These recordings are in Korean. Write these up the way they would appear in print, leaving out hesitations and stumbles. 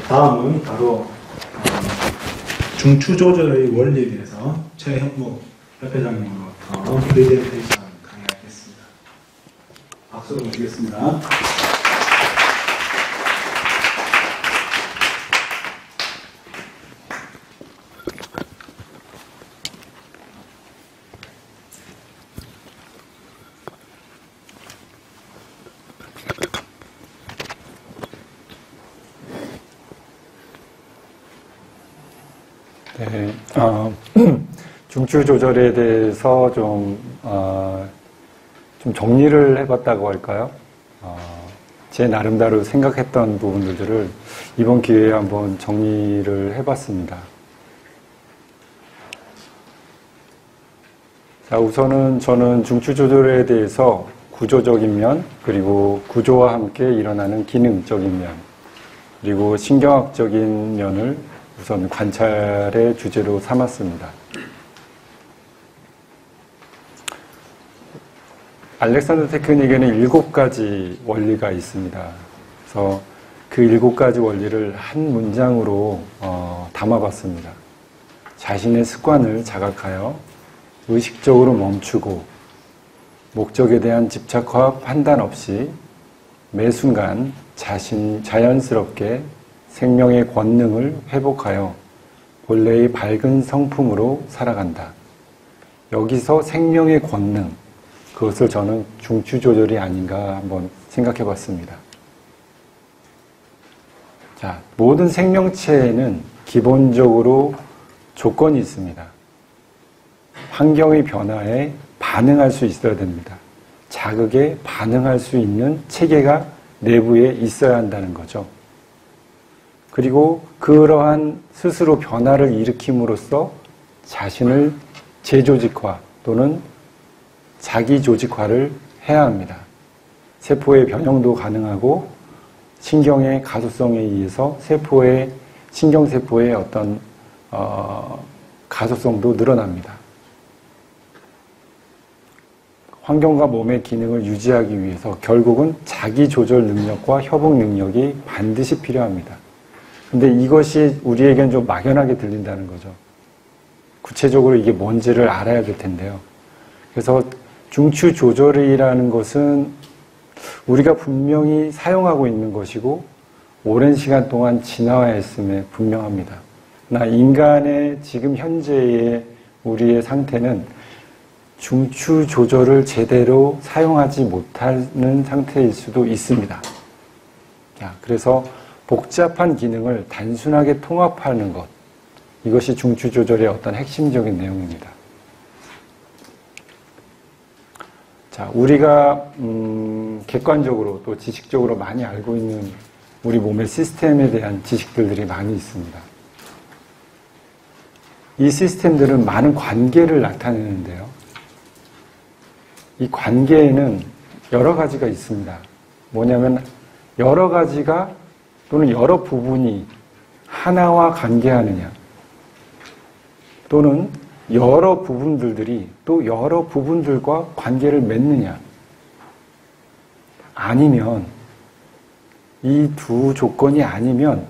다음은 바로 중추 조절의 원리에 대해서 최현목 협회장님으로부터 프레젠테이션 강의하겠습니다. 박수로 모시겠습니다. 네, 중추 조절에 대해서 좀 정리를 해봤다고 할까요? 제 나름대로 생각했던 부분들을 이번 기회에 한번 정리를 해봤습니다. 자, 우선은 저는 중추 조절에 대해서 구조적인 면, 그리고 구조와 함께 일어나는 기능적인 면, 그리고 신경학적인 면을 우선 관찰의 주제로 삼았습니다. 알렉산더 테크닉에는 7가지 원리가 있습니다. 그래서 그 7가지 원리를 한 문장으로 담아봤습니다. 자신의 습관을 자각하여 의식적으로 멈추고 목적에 대한 집착과 판단 없이 매 순간 자연스럽게 생명의 권능을 회복하여 본래의 밝은 성품으로 살아간다. 여기서 생명의 권능, 그것을 저는 중추 조절이 아닌가 한번 생각해 봤습니다. 자, 모든 생명체에는 기본적으로 조건이 있습니다. 환경의 변화에 반응할 수 있어야 됩니다. 자극에 반응할 수 있는 체계가 내부에 있어야 한다는 거죠. 그리고 그러한 스스로 변화를 일으킴으로써 자신을 재조직화 또는 자기 조직화를 해야 합니다. 세포의 변형도 가능하고 신경의 가소성에 의해서 신경세포의 어떤 가소성도 늘어납니다. 환경과 몸의 기능을 유지하기 위해서 결국은 자기 조절 능력과 협응 능력이 반드시 필요합니다. 근데 이것이 우리에겐 좀 막연하게 들린다는 거죠. 구체적으로 이게 뭔지를 알아야 될 텐데요. 그래서 중추 조절이라는 것은 우리가 분명히 사용하고 있는 것이고 오랜 시간 동안 진화했음에 분명합니다. 그러나 인간의 지금 현재의 우리의 상태는 중추 조절을 제대로 사용하지 못하는 상태일 수도 있습니다. 그래서 복잡한 기능을 단순하게 통합하는 것, 이것이 중추 조절의 어떤 핵심적인 내용입니다. 자, 우리가 객관적으로 또 지식적으로 많이 알고 있는 우리 몸의 시스템에 대한 지식들이 많이 있습니다. 이 시스템들은 많은 관계를 나타내는데요. 이 관계에는 여러 가지가 있습니다. 뭐냐면 여러 가지가 또는 여러 부분이 하나와 관계하느냐, 또는 여러 부분들이 또 여러 부분들과 관계를 맺느냐, 아니면 이 두 조건이 아니면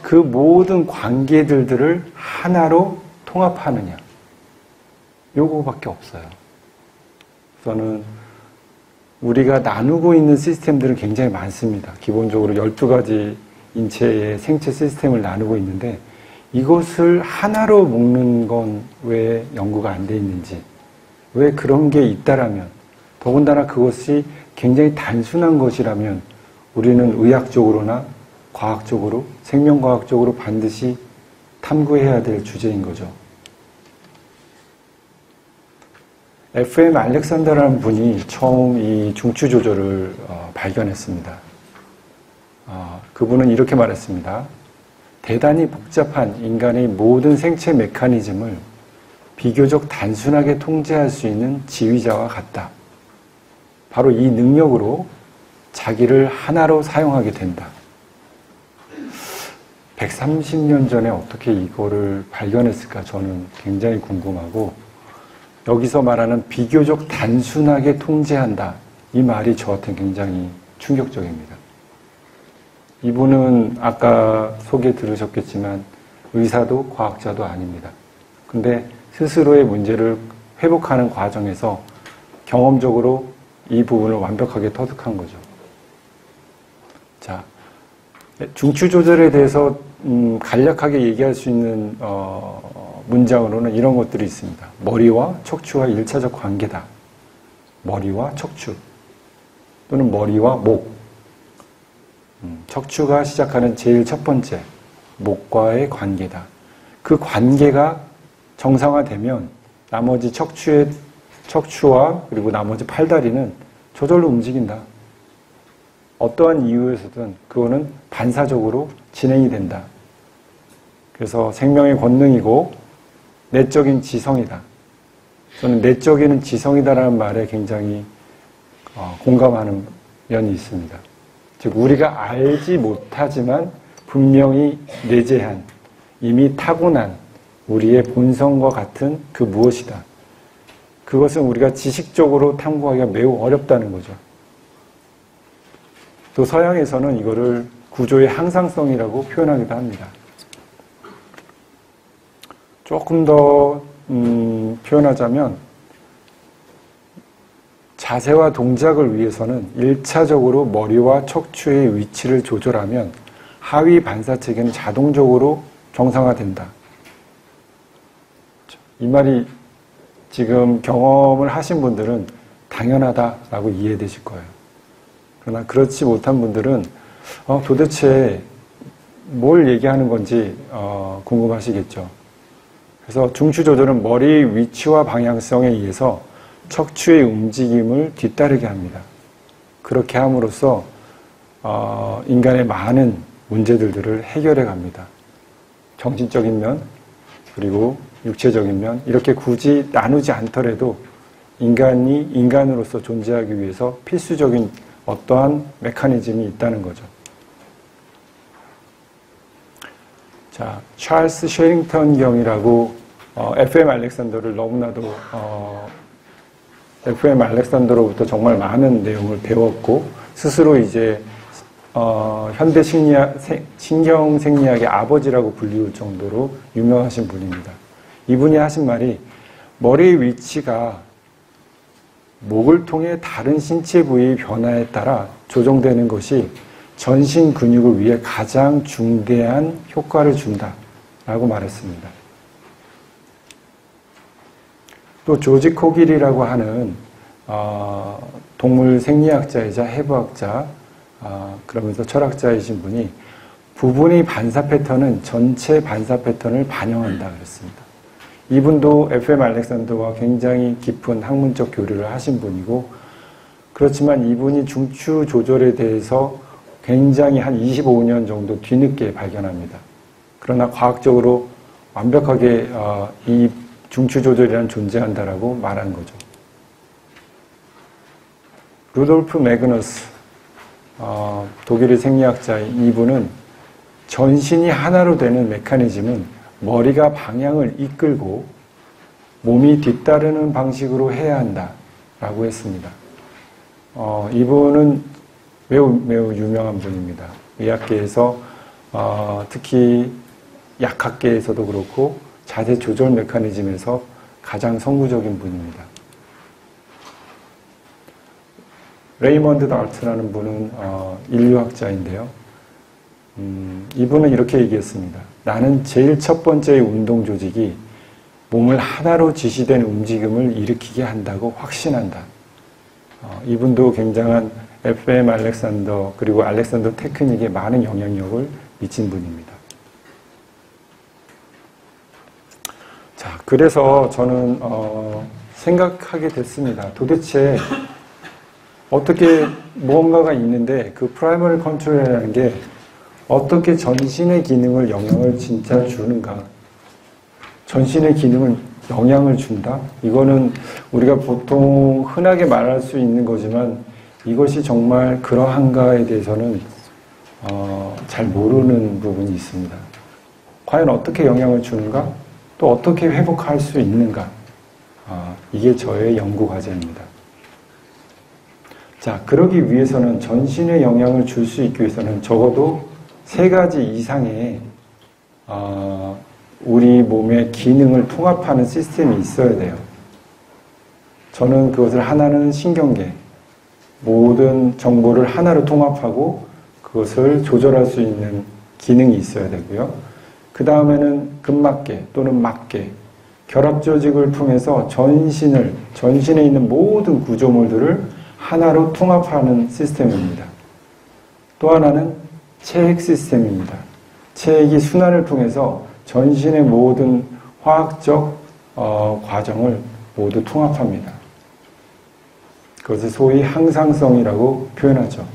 그 모든 관계들을 하나로 통합하느냐, 요거밖에 없어요. 저는 우리가 나누고 있는 시스템들은 굉장히 많습니다. 기본적으로 12가지 인체의 생체 시스템을 나누고 있는데 이것을 하나로 묶는 건 왜 연구가 안 돼 있는지, 왜 그런 게 있다라면, 더군다나 그것이 굉장히 단순한 것이라면 우리는 의학적으로나 과학적으로, 생명과학적으로 반드시 탐구해야 될 주제인 거죠. FM 알렉산더라는 분이 처음 이 중추 조절을 발견했습니다. 그분은 이렇게 말했습니다. 대단히 복잡한 인간의 모든 생체 메커니즘을 비교적 단순하게 통제할 수 있는 지휘자와 같다. 바로 이 능력으로 자기를 하나로 사용하게 된다. 130년 전에 어떻게 이거를 발견했을까 저는 굉장히 궁금하고, 여기서 말하는 비교적 단순하게 통제한다, 이 말이 저한테 굉장히 충격적입니다. 이분은 아까 소개 들으셨겠지만 의사도 과학자도 아닙니다. 근데 스스로의 문제를 회복하는 과정에서 경험적으로 이 부분을 완벽하게 터득한 거죠. 자, 중추 조절에 대해서 간략하게 얘기할 수 있는 문장으로는 이런 것들이 있습니다. 머리와 척추와 1차적 관계다. 머리와 척추 또는 머리와 목. 척추가 시작하는 제일 첫 번째 목과의 관계다. 그 관계가 정상화되면 나머지 척추와 그리고 나머지 팔다리는 저절로 움직인다. 어떠한 이유에서든 그거는 반사적으로 진행이 된다. 그래서 생명의 권능이고 내적인 지성이다. 저는 내적인 지성이다라는 말에 굉장히 공감하는 면이 있습니다. 즉 우리가 알지 못하지만 분명히 내재한 이미 타고난 우리의 본성과 같은 그 무엇이다. 그것은 우리가 지식적으로 탐구하기가 매우 어렵다는 거죠. 또 서양에서는 이거를 구조의 항상성이라고 표현하기도 합니다. 조금 더 표현하자면 자세와 동작을 위해서는 1차적으로 머리와 척추의 위치를 조절하면 하위 반사체계는 자동적으로 정상화된다. 이 말이 지금 경험을 하신 분들은 당연하다라고 이해되실 거예요. 그러나 그렇지 못한 분들은 도대체 뭘 얘기하는 건지 궁금하시겠죠. 그래서 중추 조절은 머리 위치와 방향성에 의해서 척추의 움직임을 뒤따르게 합니다. 그렇게 함으로써 인간의 많은 문제들을 해결해 갑니다. 정신적인 면 그리고 육체적인 면 이렇게 굳이 나누지 않더라도 인간이 인간으로서 존재하기 위해서 필수적인 어떠한 메커니즘이 있다는 거죠. 자, 찰스 쉐링턴 경이라고 FM 알렉산더를 너무나도 FM 알렉산더로부터 정말 많은 내용을 배웠고 스스로 이제 현대 신경생리학의 아버지라고 불리울 정도로 유명하신 분입니다. 이분이 하신 말이 머리의 위치가 목을 통해 다른 신체 부위의 변화에 따라 조정되는 것이 전신 근육을 위해 가장 중대한 효과를 준다라고 말했습니다. 또 조지 코길이라고 하는 동물 생리학자이자 해부학자 그러면서 철학자이신 분이 부분의 반사 패턴은 전체 반사 패턴을 반영한다 그랬습니다. 이분도 FM 알렉산더와 굉장히 깊은 학문적 교류를 하신 분이고 그렇지만 이분이 중추 조절에 대해서 굉장히 한 25년 정도 뒤늦게 발견합니다. 그러나 과학적으로 완벽하게 이 중추 조절이란 존재한다라고 말하는 거죠. 루돌프 매그너스 독일의 생리학자인 이분은 전신이 하나로 되는 메커니즘은 머리가 방향을 이끌고 몸이 뒤따르는 방식으로 해야 한다라고 했습니다. 이분은 매우 유명한 분입니다. 의학계에서 특히 약학계에서도 그렇고 자세 조절 메커니즘에서 가장 선구적인 분입니다. 레이먼드 달트라는 분은 인류학자인데요. 이분은 이렇게 얘기했습니다. 나는 제일 첫 번째의 운동 조직이 몸을 하나로 지시된 움직임을 일으키게 한다고 확신한다. 이분도 굉장한 FM 알렉산더 그리고 알렉산더 테크닉에 많은 영향력을 미친 분입니다. 자, 그래서 저는 생각하게 됐습니다. 도대체 어떻게 무언가가 있는데 그 프라이머리 컨트롤이라는 게 어떻게 전신의 기능을 영향을 진짜 주는가? 전신의 기능을 영향을 준다? 이거는 우리가 보통 흔하게 말할 수 있는 거지만 이것이 정말 그러한가에 대해서는 잘 모르는 부분이 있습니다. 과연 어떻게 영향을 주는가? 또 어떻게 회복할 수 있는가? 이게 저의 연구 과제입니다. 자, 그러기 위해서는 전신에 영향을 줄 수 있기 위해서는 적어도 세 가지 이상의 우리 몸의 기능을 통합하는 시스템이 있어야 돼요. 저는 그것을 하나는 신경계, 모든 정보를 하나로 통합하고 그것을 조절할 수 있는 기능이 있어야 되고요. 그 다음에는 근막계 또는 막계, 결합조직을 통해서 전신에 있는 모든 구조물들을 하나로 통합하는 시스템입니다. 또 하나는 체액 시스템입니다. 체액이 순환을 통해서 전신의 모든 화학적 과정을 모두 통합합니다. 그것을 소위 항상성이라고 표현하죠.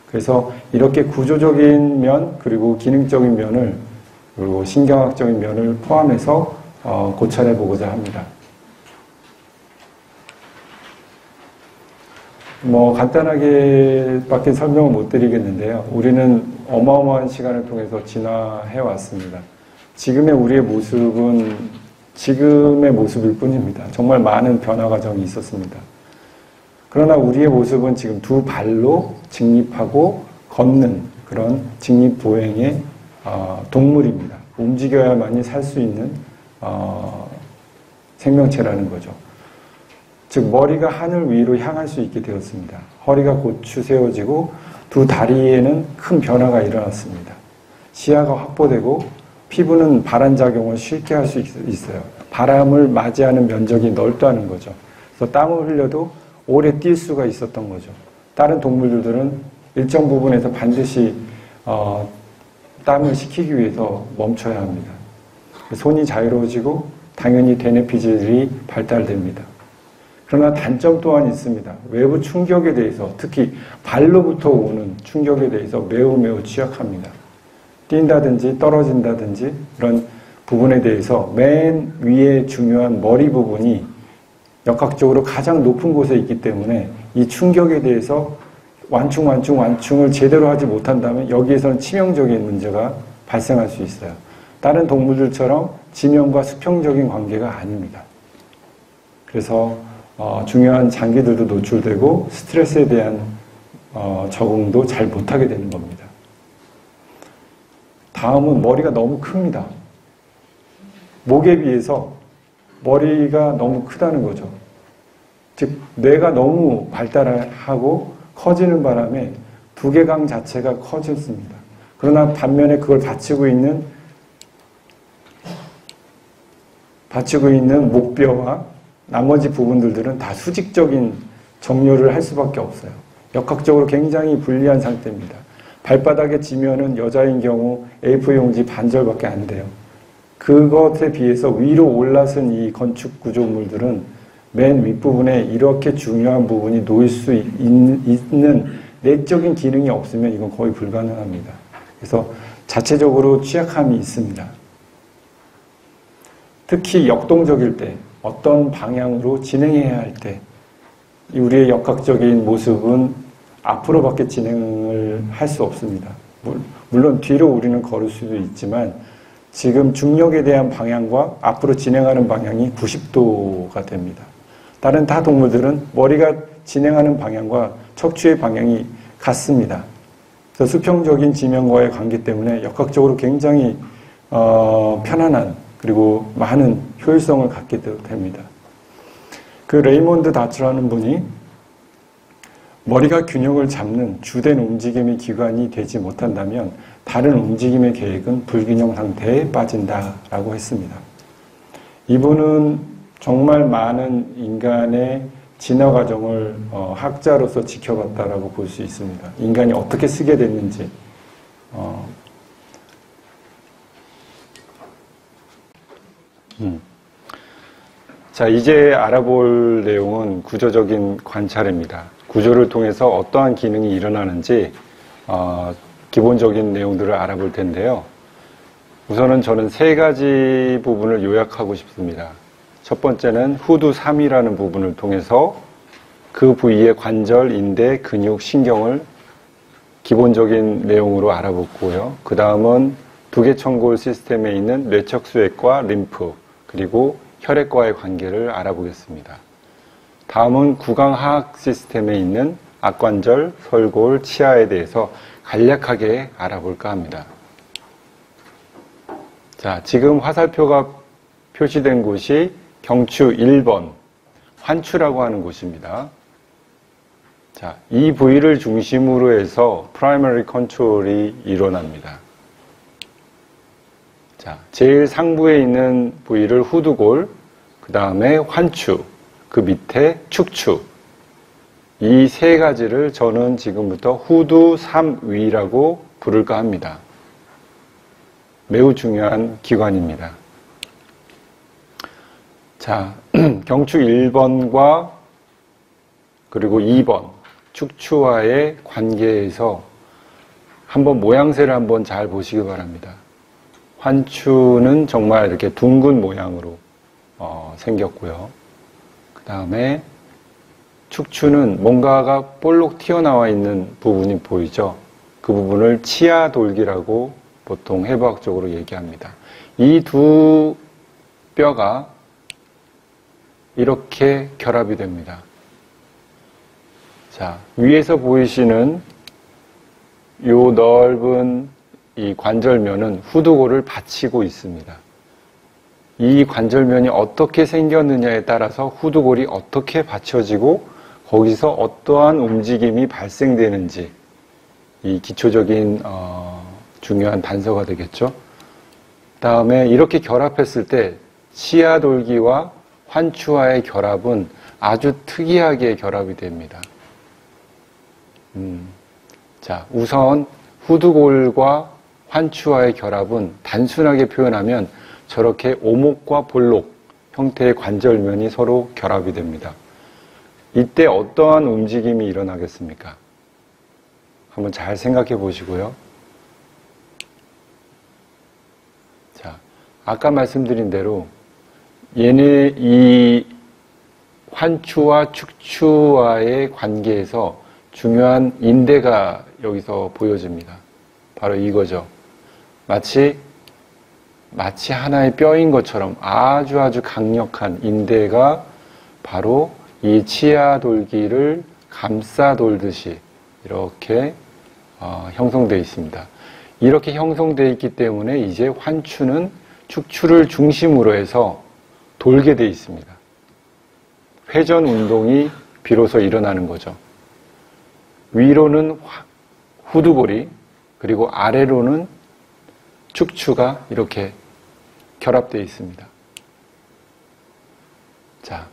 그래서 이렇게 구조적인 면, 그리고 기능적인 면을, 그리고 신경학적인 면을 포함해서 고찰해 보고자 합니다. 간단하게 밖에 설명을 못 드리겠는데요. 우리는 어마어마한 시간을 통해서 진화해 왔습니다. 지금의 우리의 모습은 지금의 모습일 뿐입니다. 정말 많은 변화 과정이 있었습니다. 그러나 우리의 모습은 지금 두 발로 직립하고 걷는 그런 직립보행의 동물입니다. 움직여야만이 살 수 있는 생명체라는 거죠. 즉 머리가 하늘 위로 향할 수 있게 되었습니다. 허리가 곧추 세워지고 두 다리에는 큰 변화가 일어났습니다. 시야가 확보되고 피부는 발환작용을 쉽게 할 수 있어요. 바람을 맞이하는 면적이 넓다는 거죠. 그래서 땀을 흘려도 오래 뛸 수가 있었던 거죠. 다른 동물들은 일정 부분에서 반드시 땀을 식히기 위해서 멈춰야 합니다. 손이 자유로워지고 당연히 대뇌피질이 발달됩니다. 그러나 단점 또한 있습니다. 외부 충격에 대해서, 특히 발로부터 오는 충격에 대해서 매우 취약합니다. 뛴다든지 떨어진다든지 그런 부분에 대해서 맨 위에 중요한 머리 부분이 역학적으로 가장 높은 곳에 있기 때문에 이 충격에 대해서 완충을 제대로 하지 못한다면 여기에서는 치명적인 문제가 발생할 수 있어요. 다른 동물들처럼 지명과 수평적인 관계가 아닙니다. 그래서 중요한 장기들도 노출되고 스트레스에 대한 적응도 잘 못하게 되는 겁니다. 다음은 머리가 너무 큽니다. 목에 비해서 머리가 너무 크다는 거죠. 즉 뇌가 너무 발달하고 커지는 바람에 두개강 자체가 커졌습니다. 그러나 반면에 그걸 받치고 있는 목뼈와 나머지 부분들은 다 수직적인 정렬을 할 수밖에 없어요. 역학적으로 굉장히 불리한 상태입니다. 발바닥의 지면은 여자인 경우 A4 용지 반절밖에 안 돼요. 그것에 비해서 위로 올라선 이 건축 구조물들은 맨 윗부분에 이렇게 중요한 부분이 놓일 수 있는 내적인 기능이 없으면 이건 거의 불가능합니다. 그래서 자체적으로 취약함이 있습니다. 특히 역동적일 때, 어떤 방향으로 진행해야 할 때, 우리의 역학적인 모습은 앞으로밖에 진행을 할 수 없습니다. 물론 뒤로 우리는 걸을 수도 있지만 지금 중력에 대한 방향과 앞으로 진행하는 방향이 90도가 됩니다. 다른 타 동물들은 머리가 진행하는 방향과 척추의 방향이 같습니다. 그래서 수평적인 지면과의 관계 때문에 역학적으로 굉장히 편안한 그리고 많은 효율성을 갖게 됩니다. 그 레이몬드 다츠라는 분이 머리가 균형을 잡는 주된 움직임의 기관이 되지 못한다면 다른 움직임의 계획은 불균형 상태에 빠진다라고 했습니다. 이분은 정말 많은 인간의 진화 과정을 학자로서 지켜봤다라고 볼 수 있습니다. 인간이 어떻게 쓰게 됐는지. 자, 이제 알아볼 내용은 구조적인 관찰입니다. 구조를 통해서 어떠한 기능이 일어나는지 기본적인 내용들을 알아볼 텐데요. 우선은 저는 세 가지 부분을 요약하고 싶습니다. 첫 번째는 후두 3이라는 부분을 통해서 그 부위의 관절, 인대, 근육, 신경을 기본적인 내용으로 알아보고요. 그 다음은 두개천골 시스템에 있는 뇌척수액과 림프, 그리고 혈액과의 관계를 알아보겠습니다. 다음은 구강하악 시스템에 있는 악관절, 설골, 치아에 대해서 간략하게 알아볼까 합니다. 자, 지금 화살표가 표시된 곳이 경추 1번 환추라고 하는 곳입니다. 자, 이 부위를 중심으로 해서 프라이머리 컨트롤이 일어납니다. 자, 제일 상부에 있는 부위를 후두골, 그 다음에 환추, 그 밑에 축추. 이 세 가지를 저는 지금부터 후두 3위라고 부를까 합니다. 매우 중요한 기관입니다. 자, 경추 1번과 그리고 2번 축추와의 관계에서 한번 모양새를 한번 잘 보시기 바랍니다. 환추는 정말 이렇게 둥근 모양으로 생겼고요. 그 다음에 축추는 뭔가가 볼록 튀어나와 있는 부분이 보이죠? 그 부분을 치아돌기라고 보통 해부학적으로 얘기합니다. 이 두 뼈가 이렇게 결합이 됩니다. 자, 위에서 보이시는 이 넓은 이 관절면은 후두골을 받치고 있습니다. 이 관절면이 어떻게 생겼느냐에 따라서 후두골이 어떻게 받쳐지고 거기서 어떠한 움직임이 발생되는지 이 기초적인 중요한 단서가 되겠죠. 다음에 이렇게 결합했을 때 치아돌기와 환추와의 결합은 아주 특이하게 결합이 됩니다. 자, 우선 후두골과 환추와의 결합은 단순하게 표현하면 저렇게 오목과 볼록 형태의 관절면이 서로 결합이 됩니다. 이때 어떠한 움직임이 일어나겠습니까? 한번 잘 생각해 보시고요. 자, 아까 말씀드린 대로 이 환추와 축추와의 관계에서 중요한 인대가 여기서 보여집니다. 바로 이거죠. 마치 하나의 뼈인 것처럼 아주 강력한 인대가 바로 이 치아돌기를 감싸돌듯이 이렇게 형성되어 있습니다. 이렇게 형성되어 있기 때문에 이제 환추는 축추를 중심으로 해서 돌게 되어 있습니다. 회전 운동이 비로소 일어나는 거죠. 위로는 후두골이, 그리고 아래로는 축추가 이렇게 결합되어 있습니다. 자,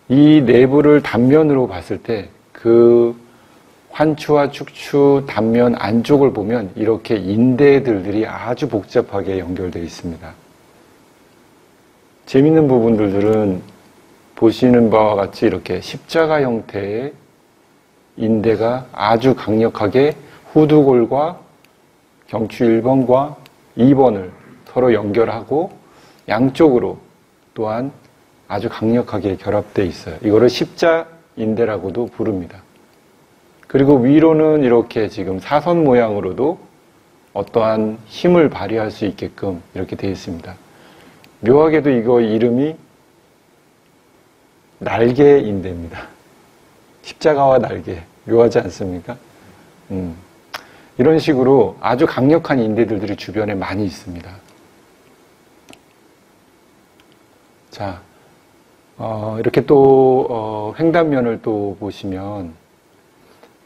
이 내부를 단면으로 봤을 때 그 환추와 축추 단면 안쪽을 보면 이렇게 인대들이 아주 복잡하게 연결되어 있습니다. 재밌는 부분들은 보시는 바와 같이 이렇게 십자가 형태의 인대가 아주 강력하게 후두골과 경추 1번과 2번을 서로 연결하고 양쪽으로 또한 아주 강력하게 결합되어 있어요. 이거를 십자인대라고도 부릅니다. 그리고 위로는 이렇게 지금 사선 모양으로도 어떠한 힘을 발휘할 수 있게끔 이렇게 되어 있습니다. 묘하게도 이거 이름이 날개인대입니다. 십자가와 날개. 묘하지 않습니까? 이런 식으로 아주 강력한 인대들이 주변에 많이 있습니다. 자, 이렇게 또 횡단면을 또 보시면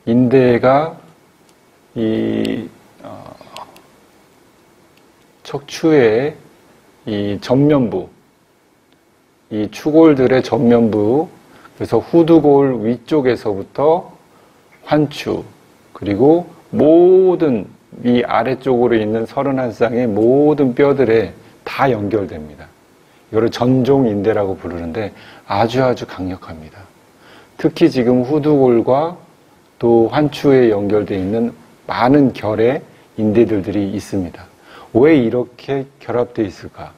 인대가 이 척추의 이 전면부, 이 추골들의 전면부, 그래서 후두골 위쪽에서부터 환추, 그리고 모든 위 아래쪽으로 있는 31쌍의 모든 뼈들에 다 연결됩니다. 이거를 전종인대라고 부르는데 아주 강력합니다. 특히 지금 후두골과 또 환추에 연결되어 있는 많은 결의 인대들이 있습니다. 왜 이렇게 결합되어 있을까?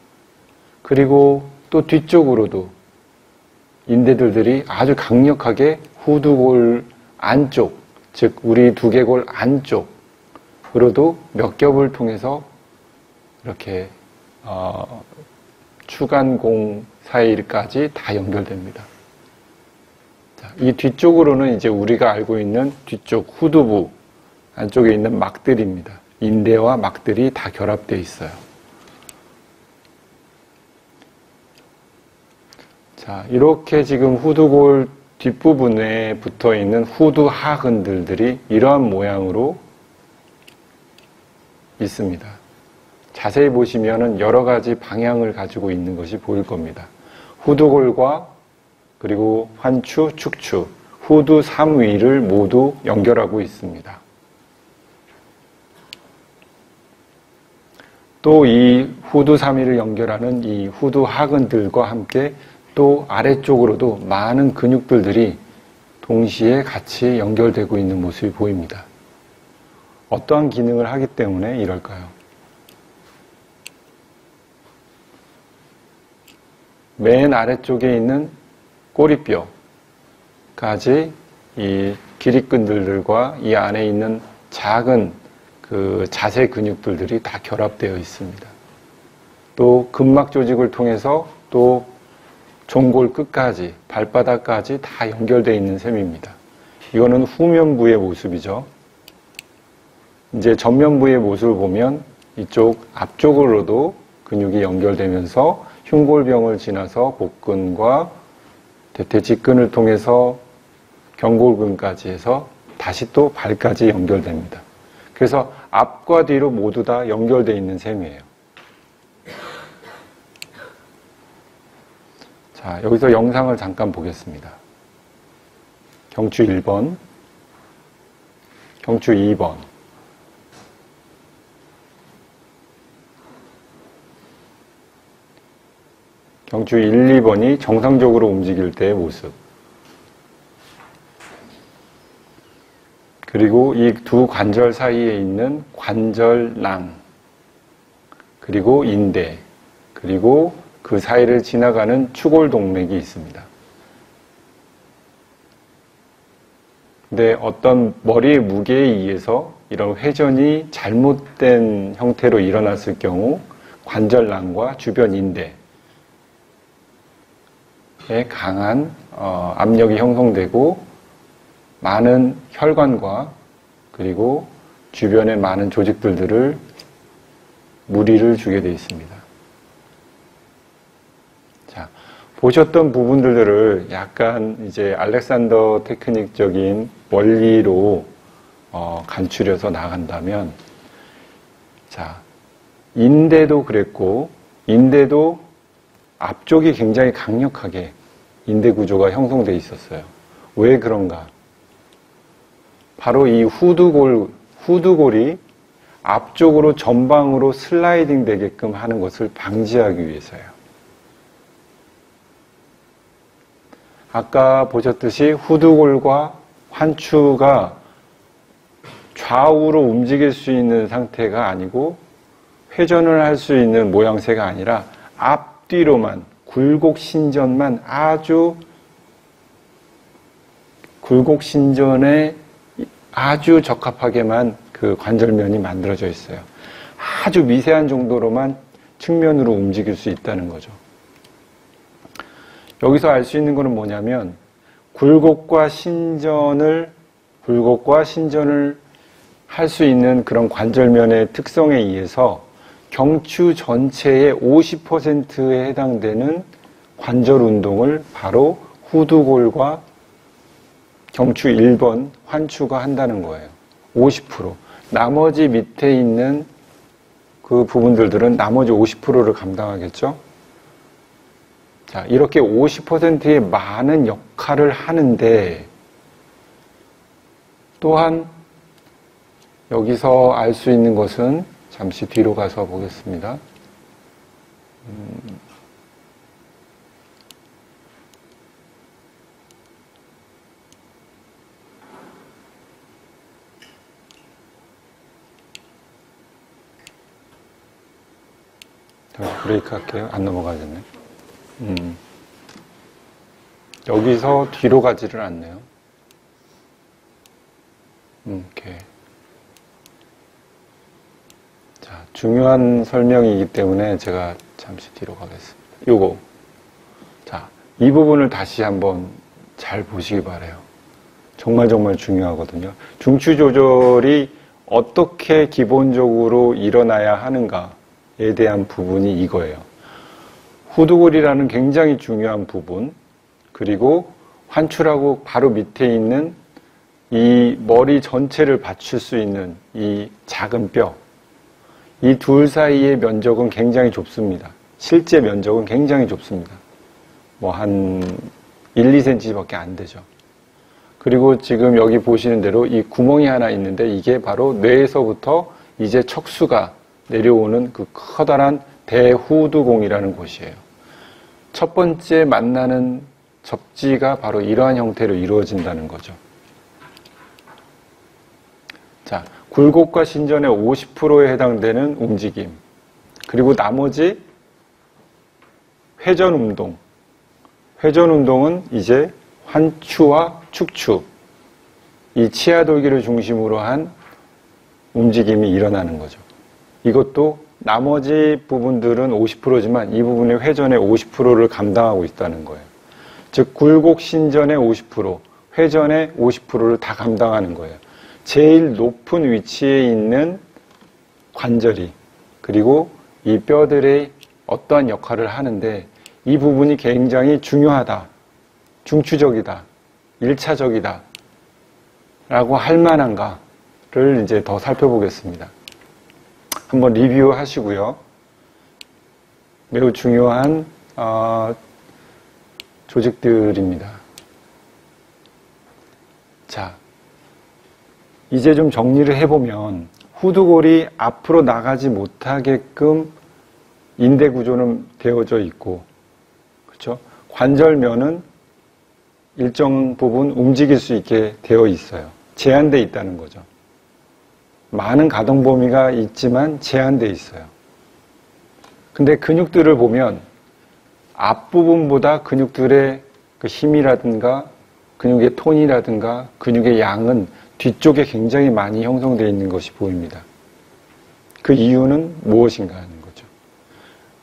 그리고 또 뒤쪽으로도 인대들이 아주 강력하게 후두골 안쪽, 즉 우리 두개골 안쪽으로도 몇 겹을 통해서 이렇게 추간공 사이까지 다 연결됩니다. 자, 이 뒤쪽으로는 이제 우리가 알고 있는 뒤쪽 후두부 안쪽에 있는 막들입니다. 인대와 막들이 다 결합되어 있어요. 자, 이렇게 지금 후두골 뒷부분에 붙어 있는 후두 하근들이 이러한 모양으로 있습니다. 자세히 보시면은 여러 가지 방향을 가지고 있는 것이 보일 겁니다. 후두골과 그리고 환추, 축추, 후두 3위를 모두 연결하고 있습니다. 또 이 후두 3위를 연결하는 이 후두 하근들과 함께 또 아래쪽으로도 많은 근육들이 동시에 같이 연결되고 있는 모습이 보입니다. 어떠한 기능을 하기 때문에 이럴까요? 맨 아래쪽에 있는 꼬리뼈까지 이 기립근들과 이 안에 있는 작은 그 자세 근육들이 다 결합되어 있습니다. 또 근막 조직을 통해서 또 종골 끝까지 발바닥까지 다 연결되어 있는 셈입니다. 이거는 후면부의 모습이죠. 이제 전면부의 모습을 보면 이쪽 앞쪽으로도 근육이 연결되면서 흉골병을 지나서 복근과 대퇴직근을 통해서 경골근까지 해서 다시 또 발까지 연결됩니다. 그래서 앞과 뒤로 모두 다 연결되어 있는 셈이에요. 자, 여기서 영상을 잠깐 보겠습니다. 경추 1번, 경추 2번, 경추 1, 2번이 정상적으로 움직일 때의 모습. 그리고 이 두 관절 사이에 있는 관절낭, 그리고 인대, 그리고 그 사이를 지나가는 추골동맥이 있습니다. 근데 어떤 머리의 무게에 의해서 이런 회전이 잘못된 형태로 일어났을 경우 관절낭과 주변 인대에 강한 압력이 형성되고 많은 혈관과 그리고 주변의 많은 조직들을 무리를 주게 되어 있습니다. 자, 보셨던 부분들을 약간 이제 알렉산더 테크닉적인 원리로 간추려서 나간다면, 자, 인대도 그랬고, 인대도 앞쪽이 굉장히 강력하게 인대 구조가 형성되어 있었어요. 왜 그런가? 바로 이 후두골이 앞쪽으로 전방으로 슬라이딩 되게끔 하는 것을 방지하기 위해서요. 아까 보셨듯이 후두골과 환추가 좌우로 움직일 수 있는 상태가 아니고 회전을 할 수 있는 모양새가 아니라 앞뒤로만 굴곡신전만 아주 굴곡신전에 아주 적합하게만 그 관절면이 만들어져 있어요. 아주 미세한 정도로만 측면으로 움직일 수 있다는 거죠. 여기서 알 수 있는 것은 뭐냐면 굴곡과 신전을 할 수 있는 그런 관절면의 특성에 의해서 경추 전체의 50%에 해당되는 관절 운동을 바로 후두골과 경추 1번 환추가 한다는 거예요. 50%. 나머지 밑에 있는 그 부분들은 나머지 50%를 감당하겠죠? 자, 이렇게 50%의 많은 역할을 하는데 또한 여기서 알 수 있는 것은 잠시 뒤로 가서 보겠습니다. 브레이크 할게요. 안 넘어가겠네. 여기서 뒤로 가지를 않네요. 이렇게. 자, 중요한 설명이기 때문에 제가 잠시 뒤로 가겠습니다. 요거. 자, 이 부분을 다시 한번 잘 보시기 바라요. 정말 중요하거든요. 중추 조절이 어떻게 기본적으로 일어나야 하는가에 대한 부분이 이거예요. 후두골이라는 굉장히 중요한 부분, 그리고 환추라고 바로 밑에 있는 이 머리 전체를 받칠 수 있는 이 작은 뼈, 이 둘 사이의 면적은 굉장히 좁습니다. 실제 면적은 굉장히 좁습니다. 뭐 한 1, 2cm밖에 안 되죠. 그리고 지금 여기 보시는 대로 이 구멍이 하나 있는데 이게 바로 뇌에서부터 이제 척수가 내려오는 그 커다란 대후두공이라는 곳이에요. 첫 번째 만나는 접지가 바로 이러한 형태로 이루어진다는 거죠. 자, 굴곡과 신전의 50%에 해당되는 움직임, 그리고 나머지 회전 운동. 회전 운동은 이제 환추와 축추, 이 치아 돌기를 중심으로 한 움직임이 일어나는 거죠. 이것도 나머지 부분들은 50%지만 이 부분의 회전의 50%를 감당하고 있다는 거예요. 즉 굴곡 신전의 50%, 회전의 50%를 다 감당하는 거예요. 제일 높은 위치에 있는 관절이, 그리고 이 뼈들의 어떠한 역할을 하는데 이 부분이 굉장히 중요하다, 중추적이다, 1차적이다 라고 할 만한가를 이제 더 살펴보겠습니다. 한번 리뷰하시고요. 매우 중요한 조직들입니다. 자, 이제 좀 정리를 해보면 후두골이 앞으로 나가지 못하게끔 인대 구조는 되어져 있고, 그렇죠? 관절면은 일정 부분 움직일 수 있게 되어 있어요. 제한되어 있다는 거죠. 많은 가동 범위가 있지만 제한되어 있어요. 근데 근육들을 보면 앞부분보다 근육들의 그 힘이라든가 근육의 톤이라든가 근육의 양은 뒤쪽에 굉장히 많이 형성되어 있는 것이 보입니다. 그 이유는 무엇인가 하는 거죠.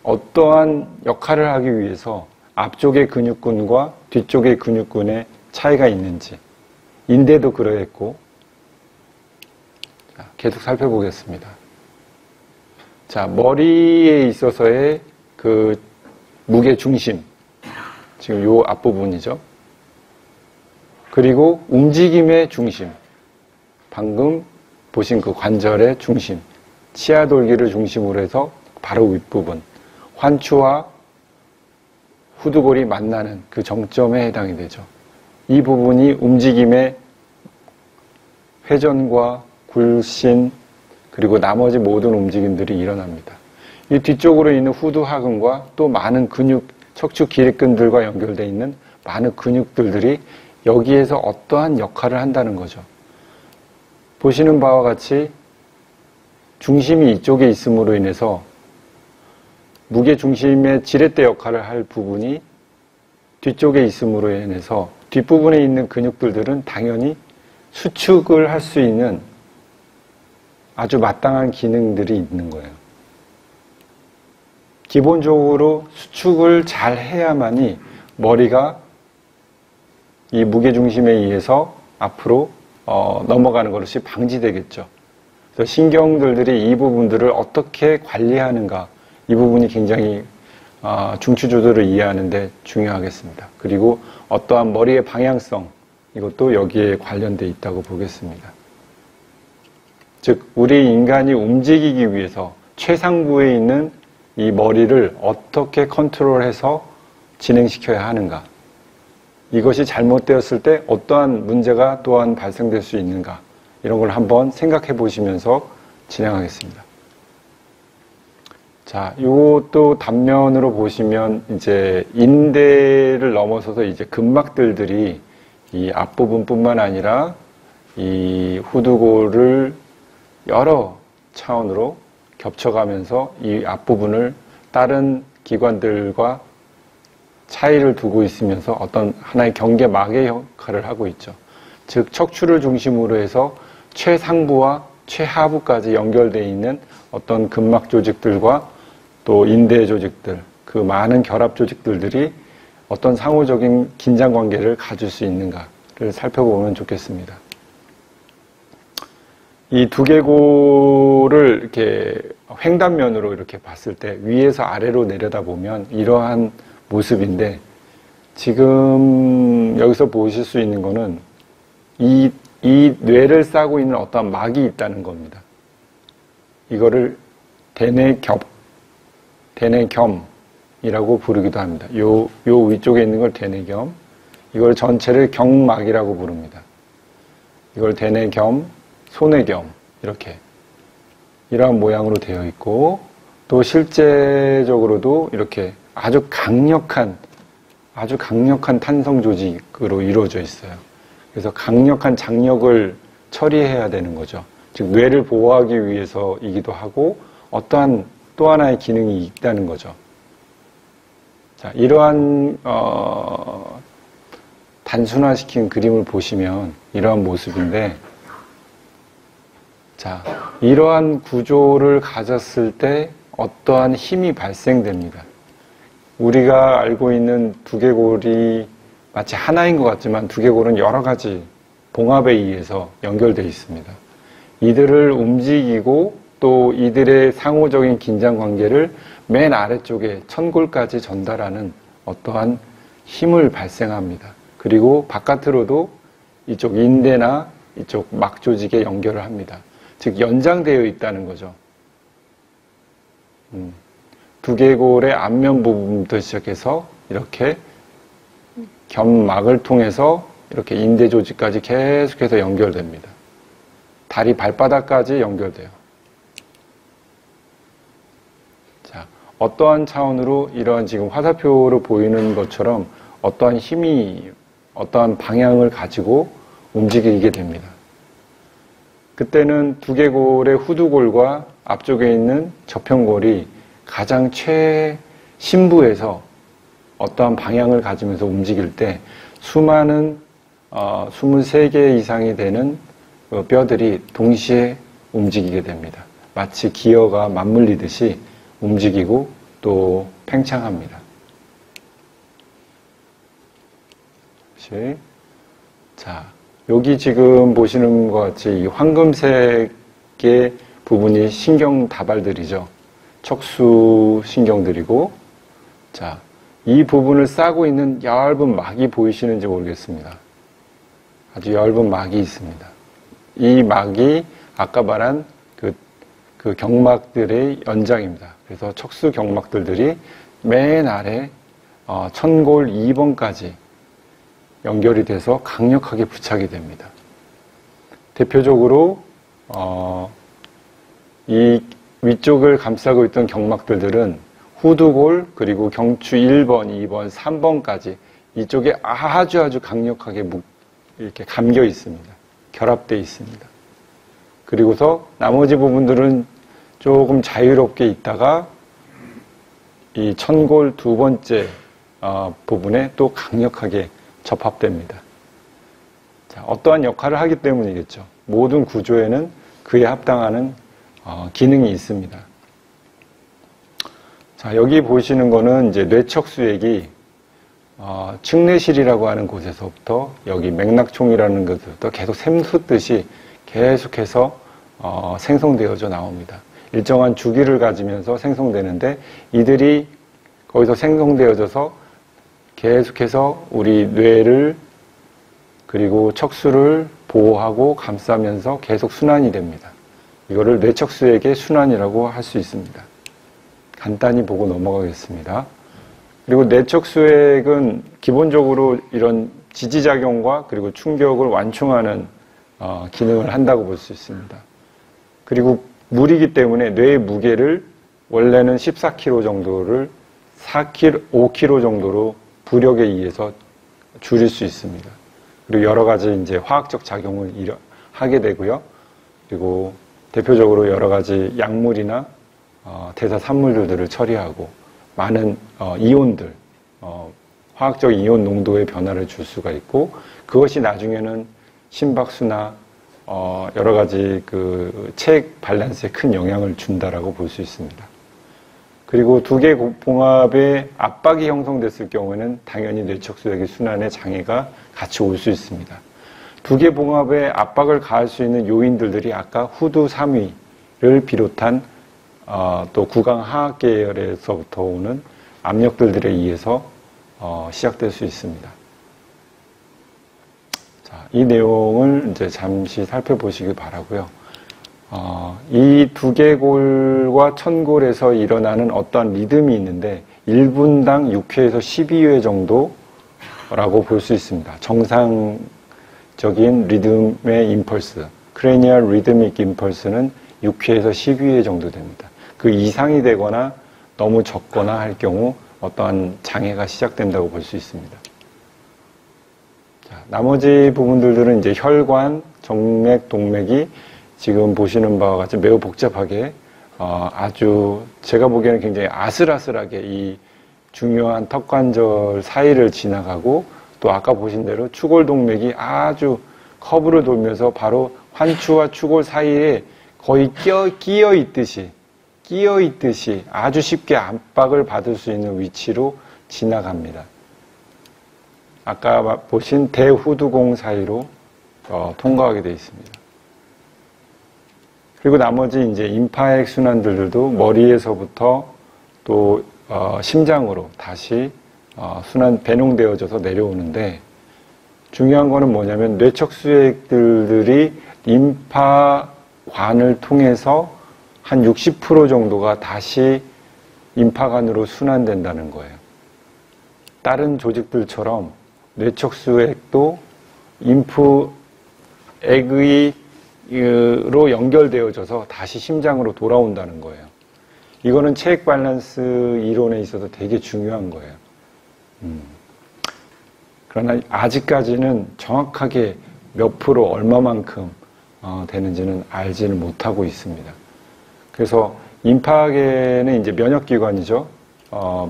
어떠한 역할을 하기 위해서 앞쪽의 근육군과 뒤쪽의 근육군의 차이가 있는지, 인대도 그러했고, 계속 살펴보겠습니다. 자, 머리에 있어서의 그 무게 중심, 지금 요 앞부분이죠. 그리고 움직임의 중심, 방금 보신 그 관절의 중심, 치아 돌기를 중심으로 해서 바로 윗부분, 환추와 후두골이 만나는 그 정점에 해당이 되죠. 이 부분이 움직임의 회전과 굴신, 그리고 나머지 모든 움직임들이 일어납니다. 이 뒤쪽으로 있는 후두하근과 또 많은 근육, 척추 기립근들과 연결되어 있는 많은 근육들이 여기에서 어떠한 역할을 한다는 거죠. 보시는 바와 같이 중심이 이쪽에 있음으로 인해서 무게 중심의 지렛대 역할을 할 부분이 뒤쪽에 있음으로 인해서 뒷부분에 있는 근육들은 당연히 수축을 할 수 있는 아주 마땅한 기능들이 있는 거예요. 기본적으로 수축을 잘 해야만이 머리가 이 무게중심에 의해서 앞으로 넘어가는 것이 방지되겠죠. 그래서 신경들이 이 부분들을 어떻게 관리하는가, 이 부분이 굉장히 중추 조절을 이해하는 데 중요하겠습니다. 그리고 어떠한 머리의 방향성, 이것도 여기에 관련되어 있다고 보겠습니다. 즉 우리 인간이 움직이기 위해서 최상부에 있는 이 머리를 어떻게 컨트롤해서 진행시켜야 하는가, 이것이 잘못되었을 때 어떠한 문제가 또한 발생될 수 있는가, 이런 걸 한번 생각해 보시면서 진행하겠습니다. 자, 요것도 단면으로 보시면 이제 인대를 넘어서서 이제 근막들이 이 앞부분뿐만 아니라 이 후두골을 여러 차원으로 겹쳐가면서 이 앞부분을 다른 기관들과 차이를 두고 있으면서 어떤 하나의 경계막의 역할을 하고 있죠. 즉 척추를 중심으로 해서 최상부와 최하부까지 연결되어 있는 어떤 근막 조직들과 또 인대 조직들, 그 많은 결합 조직들이 어떤 상호적인 긴장 관계를 가질 수 있는가를 살펴보면 좋겠습니다. 이 두개골을 이렇게 횡단면으로 이렇게 봤을 때 위에서 아래로 내려다보면 이러한 모습인데, 지금 여기서 보실 수 있는 거는 이 뇌를 싸고 있는 어떠한 막이 있다는 겁니다. 이거를 대뇌겸이라고 부르기도 합니다. 요 위쪽에 있는 걸 대뇌겸, 이걸 전체를 경막이라고 부릅니다. 이걸 대뇌겸, 소뇌겸 이렇게 이러한 모양으로 되어 있고, 또 실제적으로도 이렇게 아주 강력한 탄성 조직으로 이루어져 있어요. 그래서 강력한 장력을 처리해야 되는 거죠. 즉 뇌를 보호하기 위해서이기도 하고 어떠한 또 하나의 기능이 있다는 거죠. 자, 이러한 단순화시킨 그림을 보시면 이러한 모습인데, 자, 이러한 구조를 가졌을 때 어떠한 힘이 발생됩니다. 우리가 알고 있는 두개골이 마치 하나인 것 같지만 두개골은 여러 가지 봉합에 의해서 연결되어 있습니다. 이들을 움직이고 또 이들의 상호적인 긴장 관계를 맨 아래쪽에 천골까지 전달하는 어떠한 힘을 발생합니다. 그리고 바깥으로도 이쪽 인대나 이쪽 막 조직에 연결을 합니다. 즉 연장되어 있다는 거죠. 두개골의 앞면 부분부터 시작해서 이렇게 견막을 통해서 이렇게 인대 조직까지 계속해서 연결됩니다. 다리 발바닥까지 연결돼요. 자, 어떠한 차원으로 이러한 지금 화살표로 보이는 것처럼 어떠한 힘이 어떠한 방향을 가지고 움직이게 됩니다. 그때는 두개골의 후두골과 앞쪽에 있는 저편골이 가장 최심부에서 어떠한 방향을 가지면서 움직일 때 수많은 23개 이상이 되는 뼈들이 동시에 움직이게 됩니다. 마치 기어가 맞물리듯이 움직이고 또 팽창합니다. 자, 여기 지금 보시는 것 같이 이 황금색의 부분이 신경 다발들이죠. 척수 신경들이고, 자, 이 부분을 싸고 있는 얇은 막이 보이시는지 모르겠습니다. 아주 얇은 막이 있습니다. 이 막이 아까 말한 그 경막들의 연장입니다. 그래서 척수 경막들이 맨 아래 천골 2번까지 연결이 돼서 강력하게 부착이 됩니다. 대표적으로 이 위쪽을 감싸고 있던 경막들은 후두골 그리고 경추 1번, 2번, 3번까지 이쪽에 아주 강력하게 이렇게 감겨 있습니다. 결합되어 있습니다. 그리고서 나머지 부분들은 조금 자유롭게 있다가 이 천골 두 번째 부분에 또 강력하게 접합됩니다. 자, 어떠한 역할을 하기 때문이겠죠. 모든 구조에는 그에 합당하는 기능이 있습니다. 자, 여기 보시는 거는 이제 뇌척수액이 측내실이라고 하는 곳에서부터 여기 맥락총이라는 곳에서부터 계속 샘솟듯이 계속해서 생성되어져 나옵니다. 일정한 주기를 가지면서 생성되는데 이들이 거기서 생성되어져서 계속해서 우리 뇌를 그리고 척수를 보호하고 감싸면서 계속 순환이 됩니다. 이거를 뇌척수액의 순환이라고 할 수 있습니다. 간단히 보고 넘어가겠습니다. 그리고 뇌척수액은 기본적으로 이런 지지작용과 그리고 충격을 완충하는 기능을 한다고 볼 수 있습니다. 그리고 물이기 때문에 뇌의 무게를 원래는 14kg 정도를 5kg 정도로 부력에 의해서 줄일 수 있습니다. 그리고 여러 가지 이제 화학적 작용을 하게 되고요. 그리고 대표적으로 여러 가지 약물이나 대사 산물들을 처리하고 많은 이온들, 화학적 이온 농도의 변화를 줄 수가 있고 그것이 나중에는 심박수나 여러 가지 그 체액 밸런스에 큰 영향을 준다라고 볼 수 있습니다. 그리고 두 개 봉합에 압박이 형성됐을 경우에는 당연히 뇌척수액의 순환에 장애가 같이 올 수 있습니다. 두 개 봉합에 압박을 가할 수 있는 요인들이 아까 후두 3위를 비롯한 또 구강 하악 계열에서부터 오는 압력들에 의해서 시작될 수 있습니다. 자, 이 내용을 이제 잠시 살펴보시기 바라고요. 이 두개골과 천골에서 일어나는 어떠한 리듬이 있는데 1분당 6회에서 12회 정도라고 볼 수 있습니다. 정상적인 리듬의 임펄스, 크레니얼 리드믹 임펄스는 6회에서 12회 정도 됩니다. 그 이상이 되거나 너무 적거나 할 경우 어떠한 장애가 시작된다고 볼 수 있습니다. 자, 나머지 부분들은 이제 혈관, 정맥, 동맥이 지금 보시는 바와 같이 매우 복잡하게 아주 제가 보기에는 굉장히 아슬아슬하게 이 중요한 턱관절 사이를 지나가고 또 아까 보신 대로 추골동맥이 아주 커브를 돌면서 바로 환추와 추골 사이에 거의 끼어 있듯이 아주 쉽게 압박을 받을 수 있는 위치로 지나갑니다. 아까 보신 대후두공 사이로 통과하게 되어 있습니다. 그리고 나머지 이제 임파액 순환들도 머리에서부터 또 심장으로 다시 순환 배농되어져서 내려오는데 중요한 거는 뭐냐면 뇌척수액들이 임파관을 통해서 한 60% 정도가 다시 임파관으로 순환된다는 거예요. 다른 조직들처럼 뇌척수액도 임프액으로 연결되어져서 다시 심장으로 돌아온다는 거예요. 이거는 체액 밸런스 이론에 있어서 되게 중요한 거예요. 그러나 아직까지는 정확하게 몇 프로 얼마만큼 되는지는 알지는 못하고 있습니다. 그래서 임파계는 이제 면역기관이죠.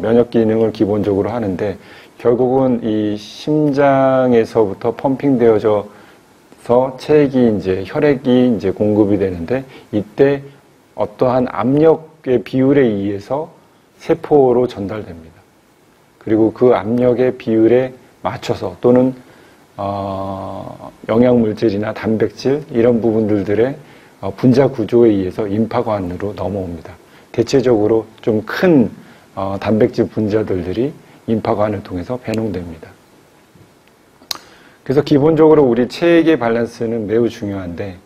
면역 기능을 기본적으로 하는데 결국은 이 심장에서부터 펌핑되어져서 체액이 이제 혈액이 이제 공급이 되는데 이때 어떠한 압력의 비율에 의해서 세포로 전달됩니다. 그리고 그 압력의 비율에 맞춰서 또는 영양물질이나 단백질 이런 부분들의 분자 구조에 의해서 임파관으로 넘어옵니다. 대체적으로 좀 큰 단백질 분자들이 임파관을 통해서 배농됩니다. 그래서 기본적으로 우리 체액의 밸런스는 매우 중요한데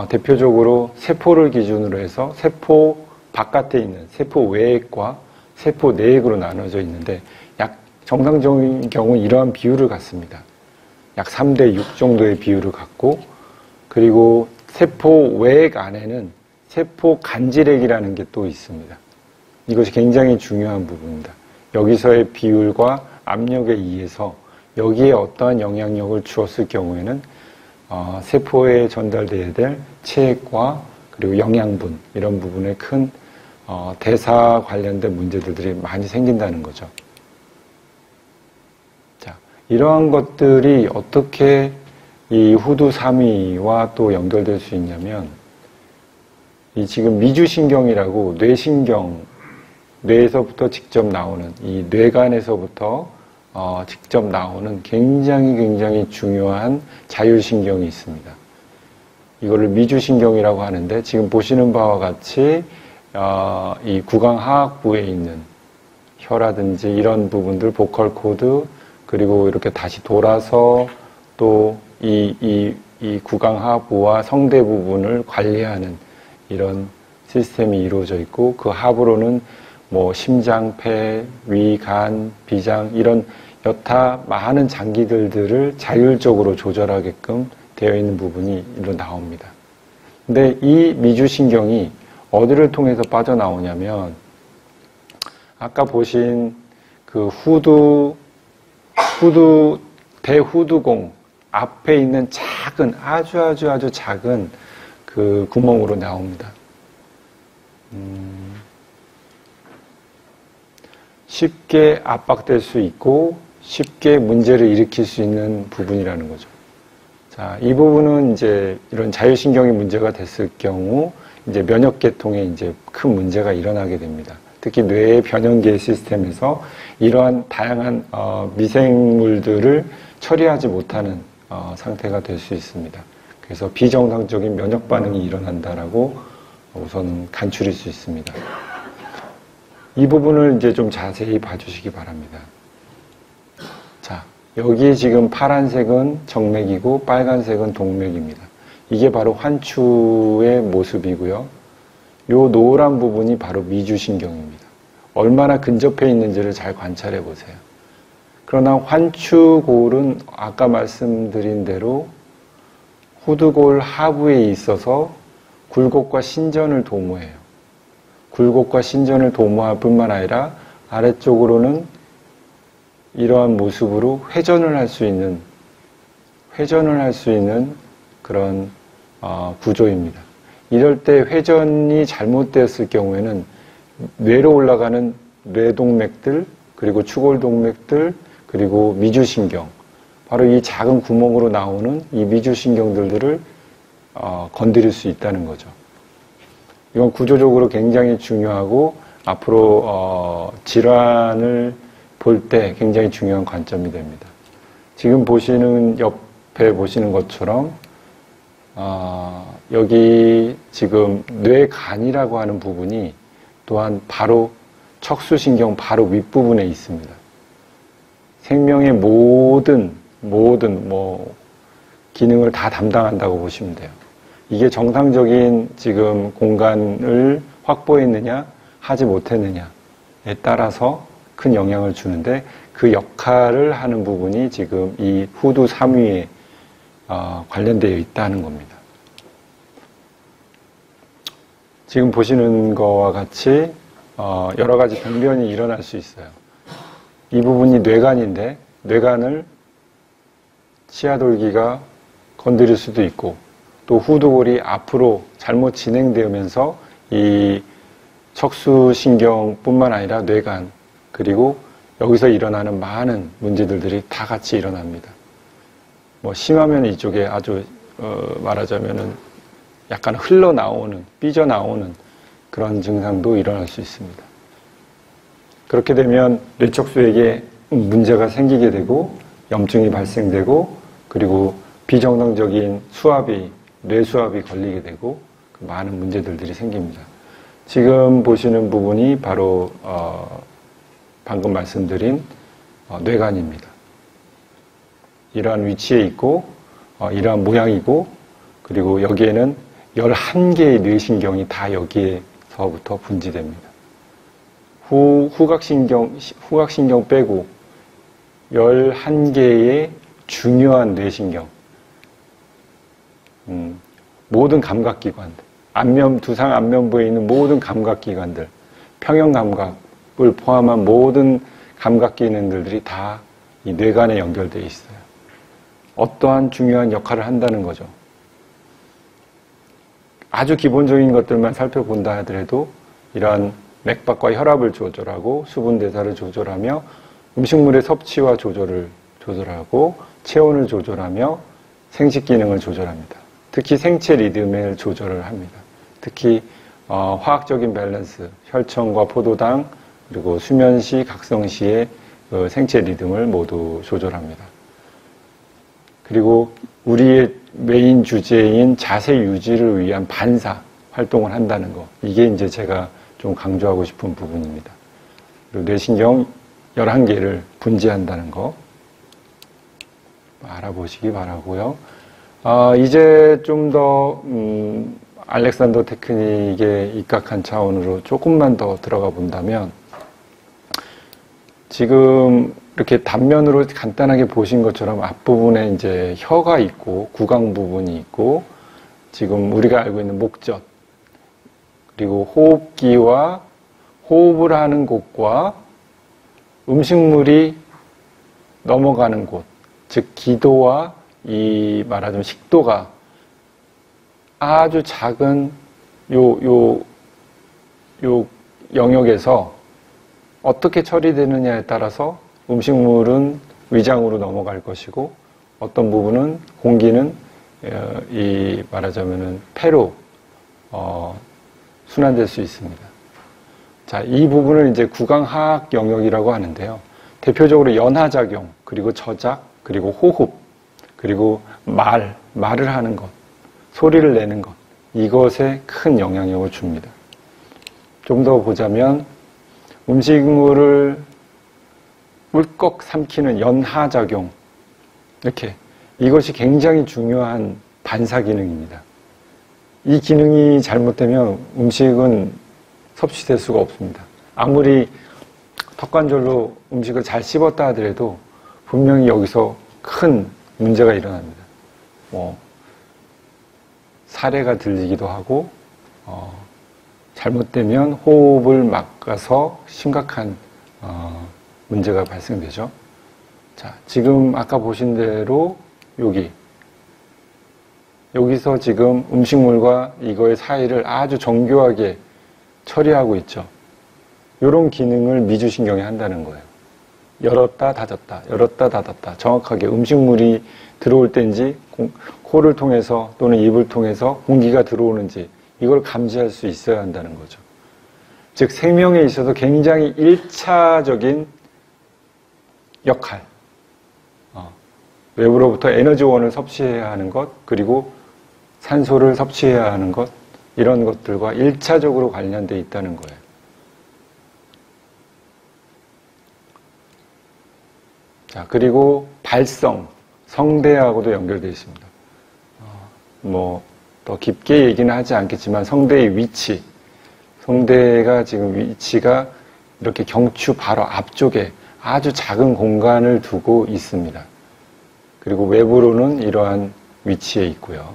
대표적으로 세포를 기준으로 해서 세포 바깥에 있는 세포 외액과 세포 내액으로 나눠져 있는데 약 정상적인 경우 이러한 비율을 갖습니다. 약 3대 6 정도의 비율을 갖고 그리고 세포 외액 안에는 세포 간질액이라는 게 또 있습니다. 이것이 굉장히 중요한 부분입니다. 여기서의 비율과 압력에 의해서 여기에 어떠한 영향력을 주었을 경우에는 세포에 전달되어야 될 체액과 그리고 영양분 이런 부분에 큰 대사 관련된 문제들이 많이 생긴다는 거죠. 자, 이러한 것들이 어떻게 이 후두 3위와 또 연결될 수 있냐면 이 지금 미주신경이라고 뇌신경, 뇌에서부터 직접 나오는 이 뇌관에서부터 직접 나오는 굉장히 중요한 자율신경이 있습니다. 이거를 미주신경이라고 하는데 지금 보시는 바와 같이 이 구강하악부에 있는 혀라든지 이런 부분들, 보컬 코드 그리고 이렇게 다시 돌아서 또 이 구강하부와 성대 부분을 관리하는 이런 시스템이 이루어져 있고 그 하부로는 뭐 심장, 폐, 위, 간, 비장 이런 여타 많은 장기들을 자율적으로 조절하게끔 되어 있는 부분이 일로 나옵니다. 근데 이 미주신경이 어디를 통해서 빠져나오냐면 아까 보신 그 대후두공 앞에 있는 작은 아주 작은 그 구멍으로 나옵니다. 쉽게 압박될 수 있고 쉽게 문제를 일으킬 수 있는 부분이라는 거죠. 자, 이 부분은 이제 이런 자율신경이 문제가 됐을 경우 이제 면역계통에 이제 큰 문제가 일어나게 됩니다. 특히 뇌의 변연계 시스템에서 이러한 다양한 미생물들을 처리하지 못하는 상태가 될 수 있습니다. 그래서 비정상적인 면역 반응이 일어난다라고 우선 간추릴 수 있습니다. 이 부분을 이제 좀 자세히 봐주시기 바랍니다. 여기 지금 파란색은 정맥이고 빨간색은 동맥입니다. 이게 바로 환추의 모습이고요. 요 노란 부분이 바로 미주신경입니다. 얼마나 근접해 있는지를 잘 관찰해 보세요. 그러나 환추골은 아까 말씀드린 대로 후두골 하부에 있어서 굴곡과 신전을 도모해요. 굴곡과 신전을 도모할 뿐만 아니라 아래쪽으로는 이러한 모습으로 회전을 할 수 있는 그런 구조입니다. 이럴 때 회전이 잘못되었을 경우에는 뇌로 올라가는 뇌동맥들, 그리고 추골동맥들, 그리고 미주신경, 바로 이 작은 구멍으로 나오는 이 미주신경들을 건드릴 수 있다는 거죠. 이건 구조적으로 굉장히 중요하고 앞으로 질환을 볼 때 굉장히 중요한 관점이 됩니다. 지금 옆에 보시는 것처럼 여기 지금 뇌간이라고 하는 부분이 또한 바로 척수신경 바로 윗부분에 있습니다. 생명의 모든 기능을 다 담당한다고 보시면 돼요. 이게 정상적인 지금 공간을 확보했느냐 하지 못했느냐에 따라서 큰 영향을 주는데, 그 역할을 하는 부분이 지금 이 후두 3위에 관련되어 있다는 겁니다. 지금 보시는 거와 같이 여러 가지 병변이 일어날 수 있어요. 이 부분이 뇌간인데 뇌간을 치아돌기가 건드릴 수도 있고, 또 후두골이 앞으로 잘못 진행되면서 이 척수신경뿐만 아니라 뇌간, 그리고 여기서 일어나는 많은 문제들이 다 같이 일어납니다. 심하면 이쪽에 아주 말하자면은 약간 흘러나오는, 삐져나오는 그런 증상도 일어날 수 있습니다. 그렇게 되면 뇌척수에게 문제가 생기게 되고 염증이 발생되고, 그리고 비정상적인 수압이, 뇌수압이 걸리게 되고 많은 문제들이 생깁니다. 지금 보시는 부분이 바로 방금 말씀드린 뇌간입니다. 이러한 위치에 있고 이러한 모양이고, 그리고 여기에는 11개의 뇌신경이 다 여기에서부터 분지됩니다. 후각신경 빼고 11개의 중요한 뇌신경, 모든 감각기관들, 두상 안면부에 있는 모든 감각기관들, 평형감각을 포함한 모든 감각기능들이 다 이 뇌간에 연결되어 있어요. 어떠한 중요한 역할을 한다는 거죠. 아주 기본적인 것들만 살펴본다 하더라도 이러한 맥박과 혈압을 조절하고 수분대사를 조절하며 음식물의 섭취와 조절하고 체온을 조절하며 생식기능을 조절합니다. 특히 생체 리듬을 조절을 합니다. 특히 화학적인 밸런스, 혈청과 포도당, 그리고 수면시, 각성시의 생체 리듬을 모두 조절합니다. 그리고 우리의 메인 주제인 자세 유지를 위한 반사 활동을 한다는 거, 이게 이제 제가 좀 강조하고 싶은 부분입니다. 그리고 뇌신경 11개를 분지한다는 거 알아보시기 바라고요. 이제 좀 더 알렉산더 테크닉에 입각한 차원으로 조금만 더 들어가 본다면, 지금 이렇게 단면으로 간단하게 보신 것처럼 앞부분에 이제 혀가 있고 구강 부분이 있고, 지금 우리가 알고 있는 목젖, 그리고 호흡기와 호흡을 하는 곳과 음식물이 넘어가는 곳, 즉 기도와 이 말하자면 식도가 아주 작은 요 영역에서 어떻게 처리되느냐에 따라서 음식물은 위장으로 넘어갈 것이고, 어떤 부분은 공기는 이 말하자면은 폐로 순환될 수 있습니다. 자, 이 부분을 이제 구강하학 영역이라고 하는데요. 대표적으로 연하작용, 그리고 저작, 그리고 호흡, 그리고 말을 하는 것, 소리를 내는 것, 이것에 큰 영향력을 줍니다. 좀 더 보자면 음식물을 꿀꺽 삼키는 연하작용, 이렇게. 이것이 굉장히 중요한 반사 기능입니다. 이 기능이 잘못되면 음식은 섭취될 수가 없습니다. 아무리 턱관절로 음식을 잘 씹었다 하더라도 분명히 여기서 큰 문제가 일어납니다. 사례가 들리기도 하고, 잘못되면 호흡을 막아서 심각한 문제가 발생되죠. 자, 지금 아까 보신 대로 여기서 지금 음식물과 이거의 사이를 아주 정교하게 처리하고 있죠. 이런 기능을 미주신경이 한다는 거예요. 열었다 닫았다, 열었다 닫았다. 정확하게 음식물이 들어올 때인지 코를 통해서 또는 입을 통해서 공기가 들어오는지 이걸 감지할 수 있어야 한다는 거죠. 즉 생명에 있어서 굉장히 1차적인 역할, 외부로부터 에너지원을 섭취해야 하는 것, 그리고 산소를 섭취해야 하는 것, 이런 것들과 1차적으로 관련되어 있다는 거예요. 자, 그리고 발성, 성대하고도 연결되어 있습니다. 더 깊게 얘기는 하지 않겠지만 성대의 위치, 성대가 지금 위치가 이렇게 경추 바로 앞쪽에 아주 작은 공간을 두고 있습니다. 그리고 외부로는 이러한 위치에 있고요.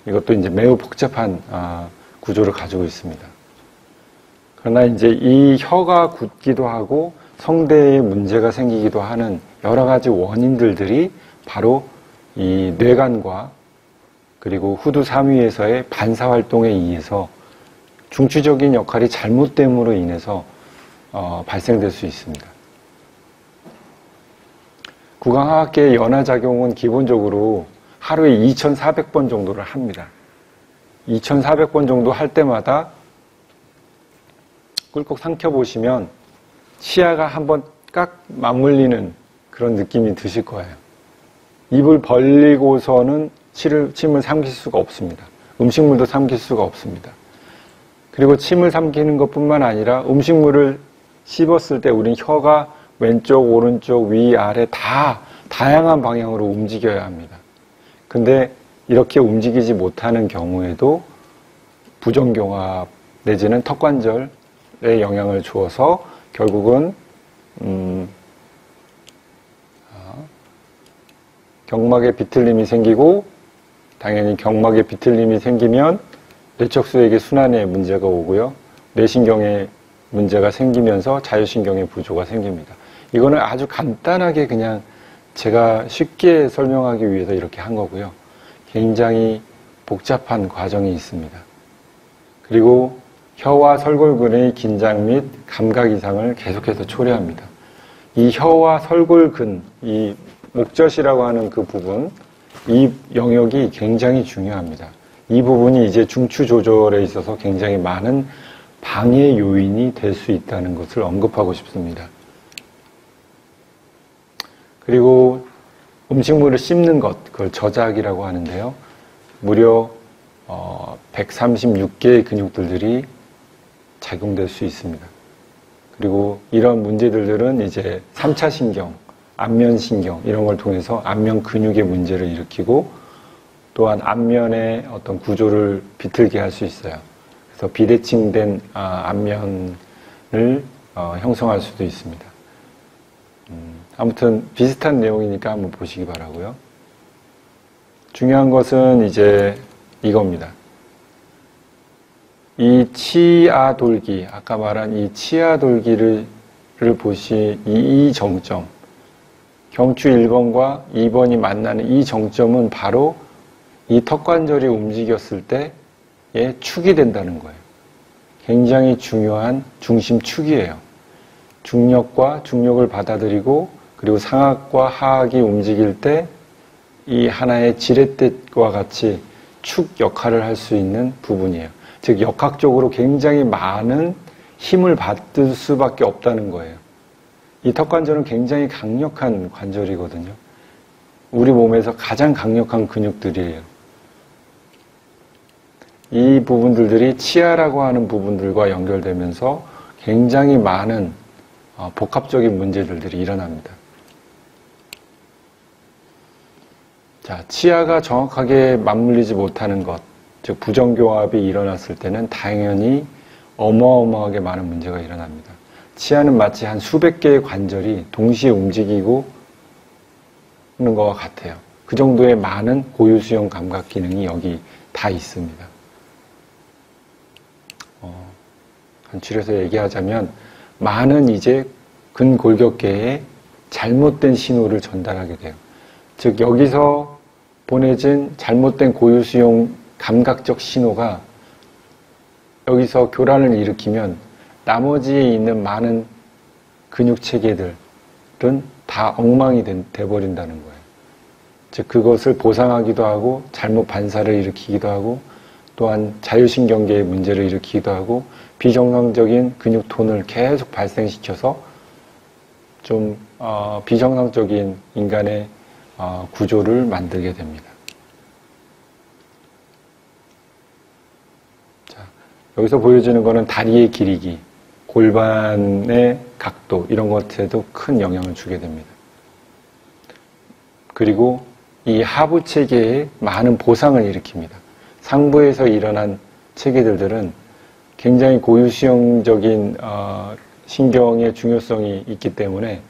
이것도 이제 매우 복잡한 구조를 가지고 있습니다. 그러나 이제 이 혀가 굳기도 하고 성대에 문제가 생기기도 하는 여러 가지 원인들이 바로 이 뇌관과 그리고 후두 3위에서의 반사 활동에 의해서 중추적인 역할이 잘못됨으로 인해서 발생될 수 있습니다. 구강하악계의 연화작용은 기본적으로 하루에 2,400번 정도를 합니다. 2,400번 정도 할 때마다 꿀꺽 삼켜보시면 치아가 한번 깍 맞물리는 그런 느낌이 드실 거예요. 입을 벌리고서는 침을 삼킬 수가 없습니다. 음식물도 삼킬 수가 없습니다. 그리고 침을 삼키는 것뿐만 아니라 음식물을 씹었을 때 우린 혀가 왼쪽, 오른쪽, 위, 아래 다 다양한 방향으로 움직여야 합니다. 근데 이렇게 움직이지 못하는 경우에도 부정경합 내지는 턱관절에 영향을 주어서 결국은 경막에 비틀림이 생기고, 당연히 경막에 비틀림이 생기면 뇌척수에게 순환에 문제가 오고요. 뇌신경에 문제가 생기면서 자율신경의 부조가 생깁니다. 이거는 아주 간단하게 그냥 제가 쉽게 설명하기 위해서 이렇게 한 거고요. 굉장히 복잡한 과정이 있습니다. 그리고 혀와 설골근의 긴장 및 감각 이상을 계속해서 초래합니다. 이 혀와 설골근, 이 목젖이라고 하는 그 부분, 이 영역이 굉장히 중요합니다. 이 부분이 이제 중추 조절에 있어서 굉장히 많은 방해 요인이 될 수 있다는 것을 언급하고 싶습니다. 그리고 음식물을 씹는 것, 그걸 저작이라고 하는데요. 무려 136개의 근육들이 작용될 수 있습니다. 그리고 이런 문제들은 이제 3차 신경, 안면신경 이런 걸 통해서 안면 근육의 문제를 일으키고 또한 안면의 어떤 구조를 비틀게 할 수 있어요. 그래서 비대칭된 안면을 형성할 수도 있습니다. 아무튼 비슷한 내용이니까 한번 보시기 바라고요. 중요한 것은 이제 이겁니다. 이 치아돌기, 아까 말한 이 치아돌기를 보시 이 정점, 경추 1번과 2번이 만나는 이 정점은 바로 이 턱관절이 움직였을 때의 축이 된다는 거예요. 굉장히 중요한 중심축이에요. 중력과 중력을 받아들이고 그리고 상악과 하악이 움직일 때 이 하나의 지렛대와 같이 축 역할을 할 수 있는 부분이에요. 즉 역학적으로 굉장히 많은 힘을 받을 수밖에 없다는 거예요. 이 턱관절은 굉장히 강력한 관절이거든요. 우리 몸에서 가장 강력한 근육들이에요. 이 부분들이 치아라고 하는 부분들과 연결되면서 굉장히 많은 복합적인 문제들이 일어납니다. 자, 치아가 정확하게 맞물리지 못하는 것, 즉 부정교합이 일어났을 때는 당연히 어마어마하게 많은 문제가 일어납니다. 치아는 마치 한 수백 개의 관절이 동시에 움직이고 있는 것과 같아요. 그 정도의 많은 고유수용 감각 기능이 여기 다 있습니다. 간추려서 얘기하자면 많은 이제 근골격계에 잘못된 신호를 전달하게 돼요. 즉 여기서 보내진 잘못된 고유수용 감각적 신호가 여기서 교란을 일으키면 나머지에 있는 많은 근육체계들은 다 엉망이 돼버린다는 거예요. 즉 그것을 보상하기도 하고 잘못 반사를 일으키기도 하고 또한 자율신경계의 문제를 일으키기도 하고 비정상적인 근육톤을 계속 발생시켜서 좀 비정상적인 인간의 구조를 만들게 됩니다. 자, 여기서 보여지는 것은 다리의 길이기, 골반의 각도 이런 것에도 큰 영향을 주게 됩니다. 그리고 이 하부 체계에 많은 보상을 일으킵니다. 상부에서 일어난 체계들은 굉장히 고유수용적인 신경의 중요성이 있기 때문에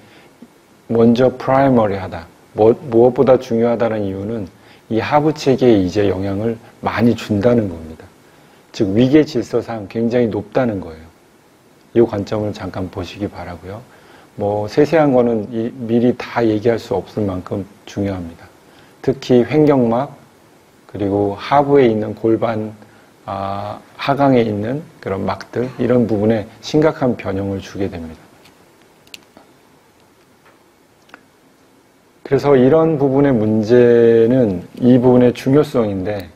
먼저 프라이머리하다. 무엇보다 중요하다는 이유는 이 하부 체계에 이제 영향을 많이 준다는 겁니다. 즉 위계 질서상 굉장히 높다는 거예요. 이 관점을 잠깐 보시기 바라고요. 뭐 세세한 거는 미리 다 얘기할 수 없을 만큼 중요합니다. 특히 횡격막 그리고 하부에 있는 골반 하강에 있는 그런 막들 이런 부분에 심각한 변형을 주게 됩니다. 그래서 이런 부분의 문제는 이 부분의 중요성인데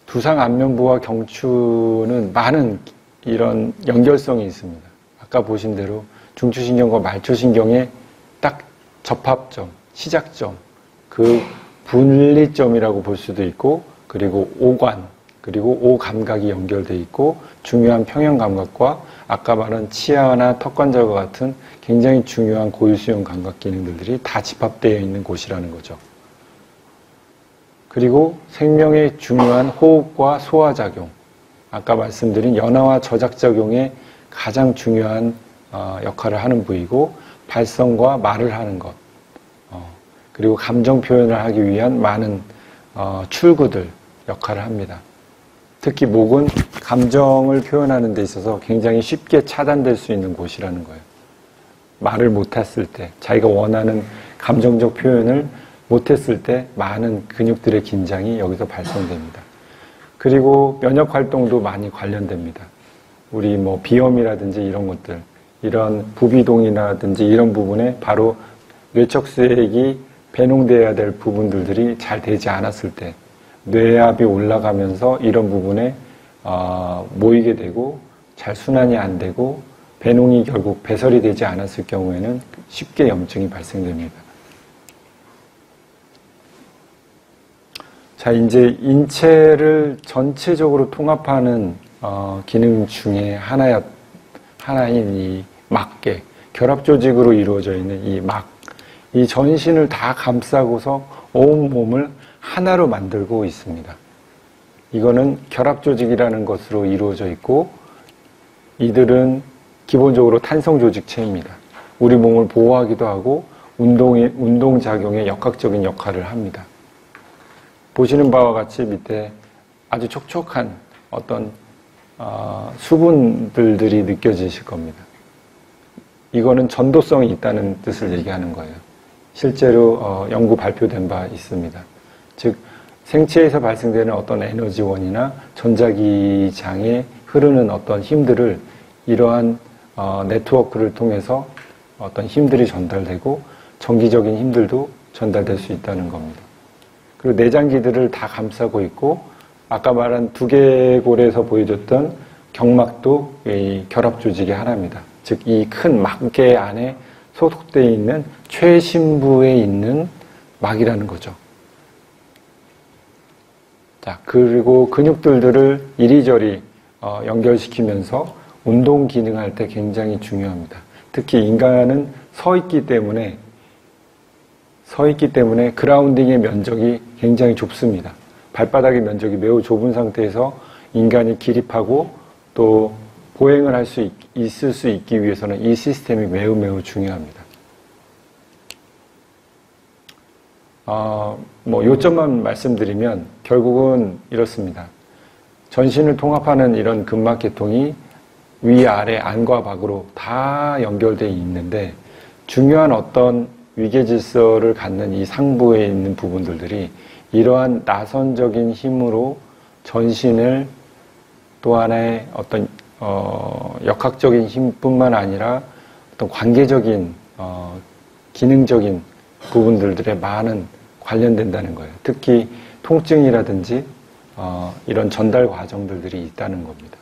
두상 안면부와 경추는 많은 이런 연결성이 있습니다. 아까 보신 대로 중추신경과 말초신경의 딱 접합점, 시작점, 그 분리점이라고 볼 수도 있고 그리고 오관, 그리고 오감각이 연결되어 있고 중요한 평형감각과 아까 말한 치아나 턱관절과 같은 굉장히 중요한 고유수용 감각 기능들이 다 집합되어 있는 곳이라는 거죠. 그리고 생명의 중요한 호흡과 소화작용, 아까 말씀드린 연화와 저작작용에 가장 중요한 역할을 하는 부위고 발성과 말을 하는 것, 그리고 감정 표현을 하기 위한 많은 출구들 역할을 합니다. 특히 목은 감정을 표현하는 데 있어서 굉장히 쉽게 차단될 수 있는 곳이라는 거예요. 말을 못했을 때, 자기가 원하는 감정적 표현을 못했을 때 많은 근육들의 긴장이 여기서 발생됩니다. 그리고 면역 활동도 많이 관련됩니다. 우리 뭐 비염이라든지 이런 것들, 이런 부비동이라든지 이런 부분에 바로 뇌척수액이 배농돼야 될 부분들이 잘 되지 않았을 때 뇌압이 올라가면서 이런 부분에 모이게 되고 잘 순환이 안 되고 배농이 결국 배설이 되지 않았을 경우에는 쉽게 염증이 발생됩니다. 자, 이제 인체를 전체적으로 통합하는 기능 중에 하나인 이 막계, 결합 조직으로 이루어져 있는 이 막, 이 전신을 다 감싸고서 온 몸을 하나로 만들고 있습니다. 이거는 결합 조직이라는 것으로 이루어져 있고 이들은 기본적으로 탄성 조직체입니다. 우리 몸을 보호하기도 하고 운동작용에 역학적인 역할을 합니다. 보시는 바와 같이 밑에 아주 촉촉한 어떤 수분들이 느껴지실 겁니다. 이거는 전도성이 있다는 뜻을 얘기하는 거예요. 실제로 연구 발표된 바 있습니다. 즉 생체에서 발생되는 어떤 에너지원이나 전자기장에 흐르는 어떤 힘들을 이러한 네트워크를 통해서 어떤 힘들이 전달되고 정기적인 힘들도 전달될 수 있다는 겁니다. 그리고 내장기들을 다 감싸고 있고 아까 말한 두개골에서 보여줬던 경막도 이 결합 조직의 하나입니다. 즉 이 큰 막계 안에 소속되어 있는 최심부에 있는 막이라는 거죠. 자, 그리고 근육들을 이리저리 연결시키면서 운동 기능할 때 굉장히 중요합니다. 특히 인간은 서 있기 때문에 서 있기 때문에 그라운딩의 면적이 굉장히 좁습니다. 발바닥의 면적이 매우 좁은 상태에서 인간이 기립하고 또 보행을 할 수 있을 수 있기 위해서는 이 시스템이 매우 중요합니다. 요점만 말씀드리면 결국은 이렇습니다. 전신을 통합하는 이런 근막계통이 위아래 안과 밖으로 다 연결되어 있는데 중요한 어떤 위계질서를 갖는 이 상부에 있는 부분들이 이러한 나선적인 힘으로 전신을 또 하나의 어떤 역학적인 힘뿐만 아니라 어떤 관계적인 기능적인 부분들에 많은 관련된다는 거예요. 특히 통증이라든지 이런 전달 과정들이 있다는 겁니다.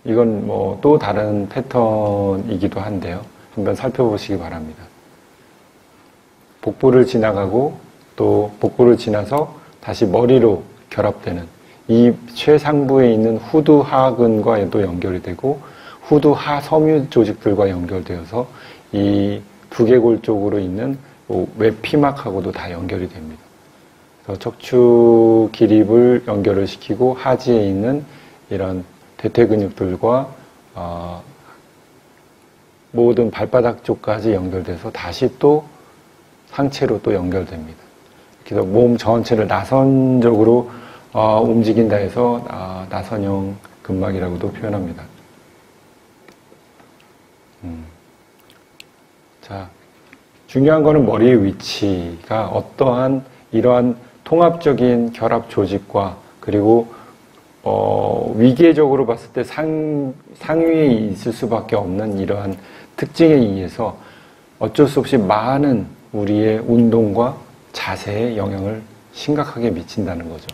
이건 또 다른 패턴이기도 한데요. 한번 살펴보시기 바랍니다. 복부를 지나가고 또 복부를 지나서 다시 머리로 결합되는 이 최상부에 있는 후두하근과도 연결이 되고 후두하섬유 조직들과 연결되어서 이 두개골 쪽으로 있는 외피막하고도 다 연결이 됩니다. 그래서 척추 기립을 연결을 시키고 하지에 있는 이런 대퇴 근육들과 모든 발바닥 쪽까지 연결돼서 다시 또 상체로 또 연결됩니다. 그래서 몸 전체를 나선적으로 움직인다 해서 나선형 근막이라고도 표현합니다. 자, 중요한 거는 머리의 위치가 어떠한 이러한 통합적인 결합 조직과 그리고 위계적으로 봤을 때 상위에 있을 수밖에 없는 이러한 특징에 의해서 어쩔 수 없이 많은 우리의 운동과 자세에 영향을 심각하게 미친다는 거죠.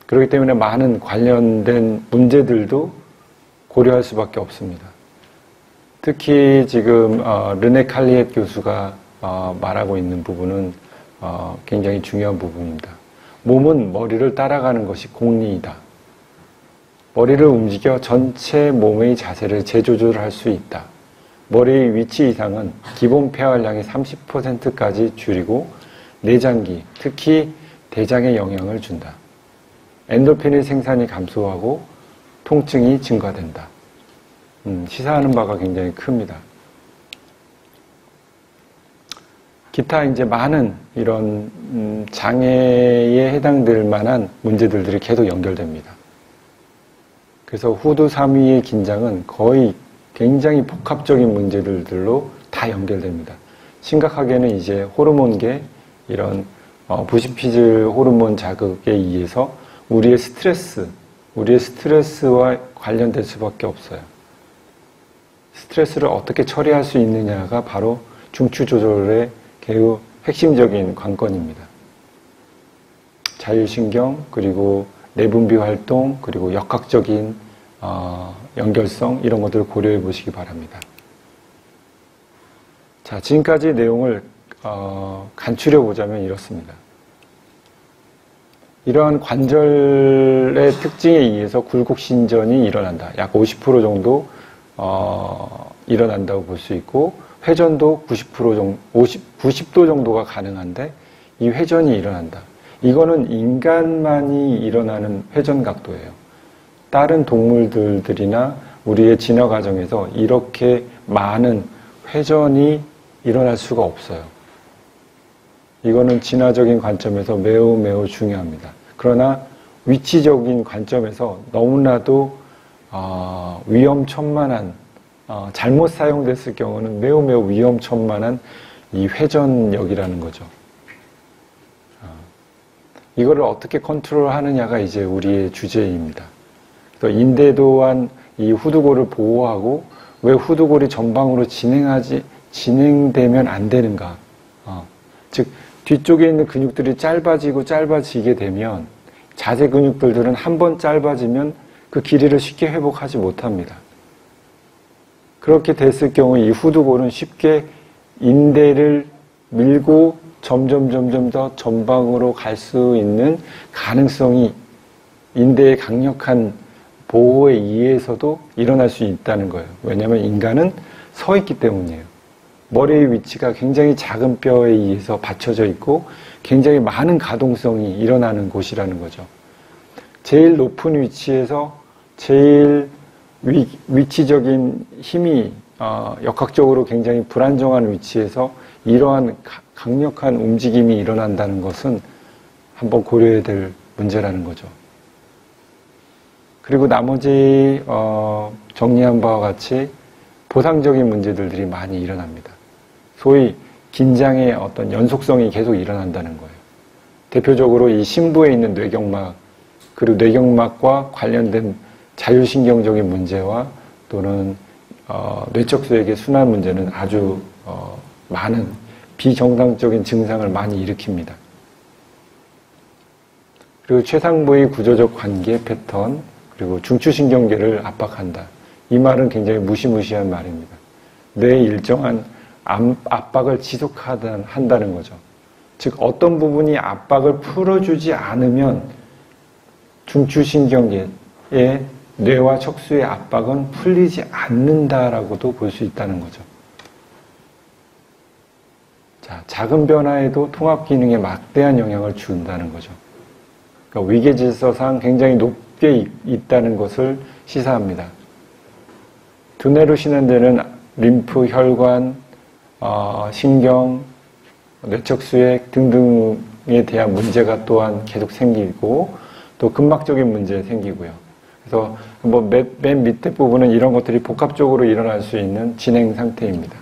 그렇기 때문에 많은 관련된 문제들도 고려할 수밖에 없습니다. 특히 지금 르네 칼리엣 교수가 말하고 있는 부분은 굉장히 중요한 부분입니다. 몸은 머리를 따라가는 것이 공리이다. 머리를 움직여 전체 몸의 자세를 재조절할 수 있다. 머리의 위치 이상은 기본 폐활량의 30%까지 줄이고 내장기, 특히 대장에 영향을 준다. 엔도핀의 생산이 감소하고 통증이 증가된다. 시사하는 바가 굉장히 큽니다. 기타 이제 많은 이런 장애에 해당될 만한 문제들이 계속 연결됩니다. 그래서 후두 3위의 긴장은 거의 굉장히 복합적인 문제들로 다 연결됩니다. 심각하게는 이제 호르몬계 이런 부시피질 호르몬 자극에 의해서 우리의 스트레스와 관련될 수밖에 없어요. 스트레스를 어떻게 처리할 수 있느냐가 바로 중추 조절의 매우 핵심적인 관건입니다. 자율신경, 그리고 내분비 활동, 그리고 역학적인 연결성 이런 것들을 고려해 보시기 바랍니다. 자, 지금까지 내용을 간추려 보자면 이렇습니다. 이러한 관절의 특징에 의해서 굴곡신전이 일어난다. 약 50% 정도 일어난다고 볼 수 있고 회전도 90도 정도가 가능한데 이 회전이 일어난다. 이거는 인간만이 일어나는 회전 각도예요. 다른 동물들이나 우리의 진화 과정에서 이렇게 많은 회전이 일어날 수가 없어요. 이거는 진화적인 관점에서 매우 중요합니다. 그러나 위치적인 관점에서 너무나도 위험천만한 잘못 사용됐을 경우는 매우 위험천만한 이 회전력이라는 거죠. 이거를 어떻게 컨트롤하느냐가 이제 우리의 주제입니다. 또 인대도한 이 후두골을 보호하고 왜 후두골이 전방으로 진행되면 안 되는가? 즉 뒤쪽에 있는 근육들이 짧아지게 되면 자세 근육들은 한번 짧아지면 그 길이를 쉽게 회복하지 못합니다. 그렇게 됐을 경우 이 후두골은 쉽게 인대를 밀고 점점 더 전방으로 갈 수 있는 가능성이 인대의 강력한 보호에 의해서도 일어날 수 있다는 거예요. 왜냐하면 인간은 서 있기 때문이에요. 머리의 위치가 굉장히 작은 뼈에 의해서 받쳐져 있고 굉장히 많은 가동성이 일어나는 곳이라는 거죠. 제일 높은 위치에서 제일 위치적인 힘이 역학적으로 굉장히 불안정한 위치에서 이러한 강력한 움직임이 일어난다는 것은 한번 고려해야 될 문제라는 거죠. 그리고 나머지 정리한 바와 같이 보상적인 문제들이 많이 일어납니다. 소위 긴장의 어떤 연속성이 계속 일어난다는 거예요. 대표적으로 이 심부에 있는 뇌경막, 그리고 뇌경막과 관련된 자율신경적인 문제와 또는 뇌척수액의 순환 문제는 아주 많은 비정상적인 증상을 많이 일으킵니다. 그리고 최상부의 구조적 관계 패턴, 그리고 중추신경계를 압박한다. 이 말은 굉장히 무시무시한 말입니다. 뇌에 일정한 압박을 지속한다는 거죠. 즉 어떤 부분이 압박을 풀어주지 않으면 중추신경계의 뇌와 척수의 압박은 풀리지 않는다라고도 볼 수 있다는 거죠. 자, 작은 변화에도 통합 기능에 막대한 영향을 준다는 거죠. 그러니까 위계질서상 굉장히 높게 있다는 것을 시사합니다. 두뇌로 신현되는 림프, 혈관, 신경, 뇌척수액 등등에 대한 문제가 또한 계속 생기고 또 근막적인 문제 생기고요. 그래서 맨 밑에 부분은 이런 것들이 복합적으로 일어날 수 있는 진행 상태입니다.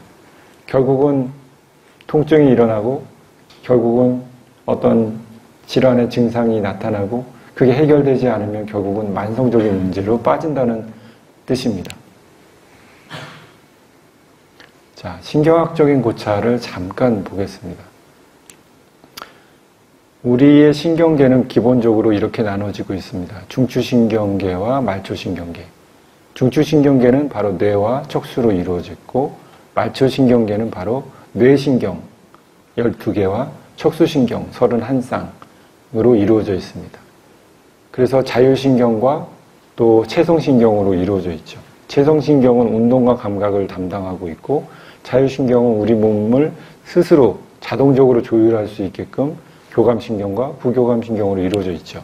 결국은 통증이 일어나고 결국은 어떤 질환의 증상이 나타나고 그게 해결되지 않으면 결국은 만성적인 문제로 빠진다는 뜻입니다. 자, 신경학적인 고찰을 잠깐 보겠습니다. 우리의 신경계는 기본적으로 이렇게 나눠지고 있습니다. 중추신경계와 말초신경계. 중추신경계는 바로 뇌와 척수로 이루어져 있고 말초신경계는 바로 뇌신경 12개와 척수신경 31쌍으로 이루어져 있습니다. 그래서 자율신경과 또 체성신경으로 이루어져 있죠. 체성신경은 운동과 감각을 담당하고 있고 자율신경은 우리 몸을 스스로 자동적으로 조율할 수 있게끔 교감신경과 부교감신경으로 이루어져 있죠.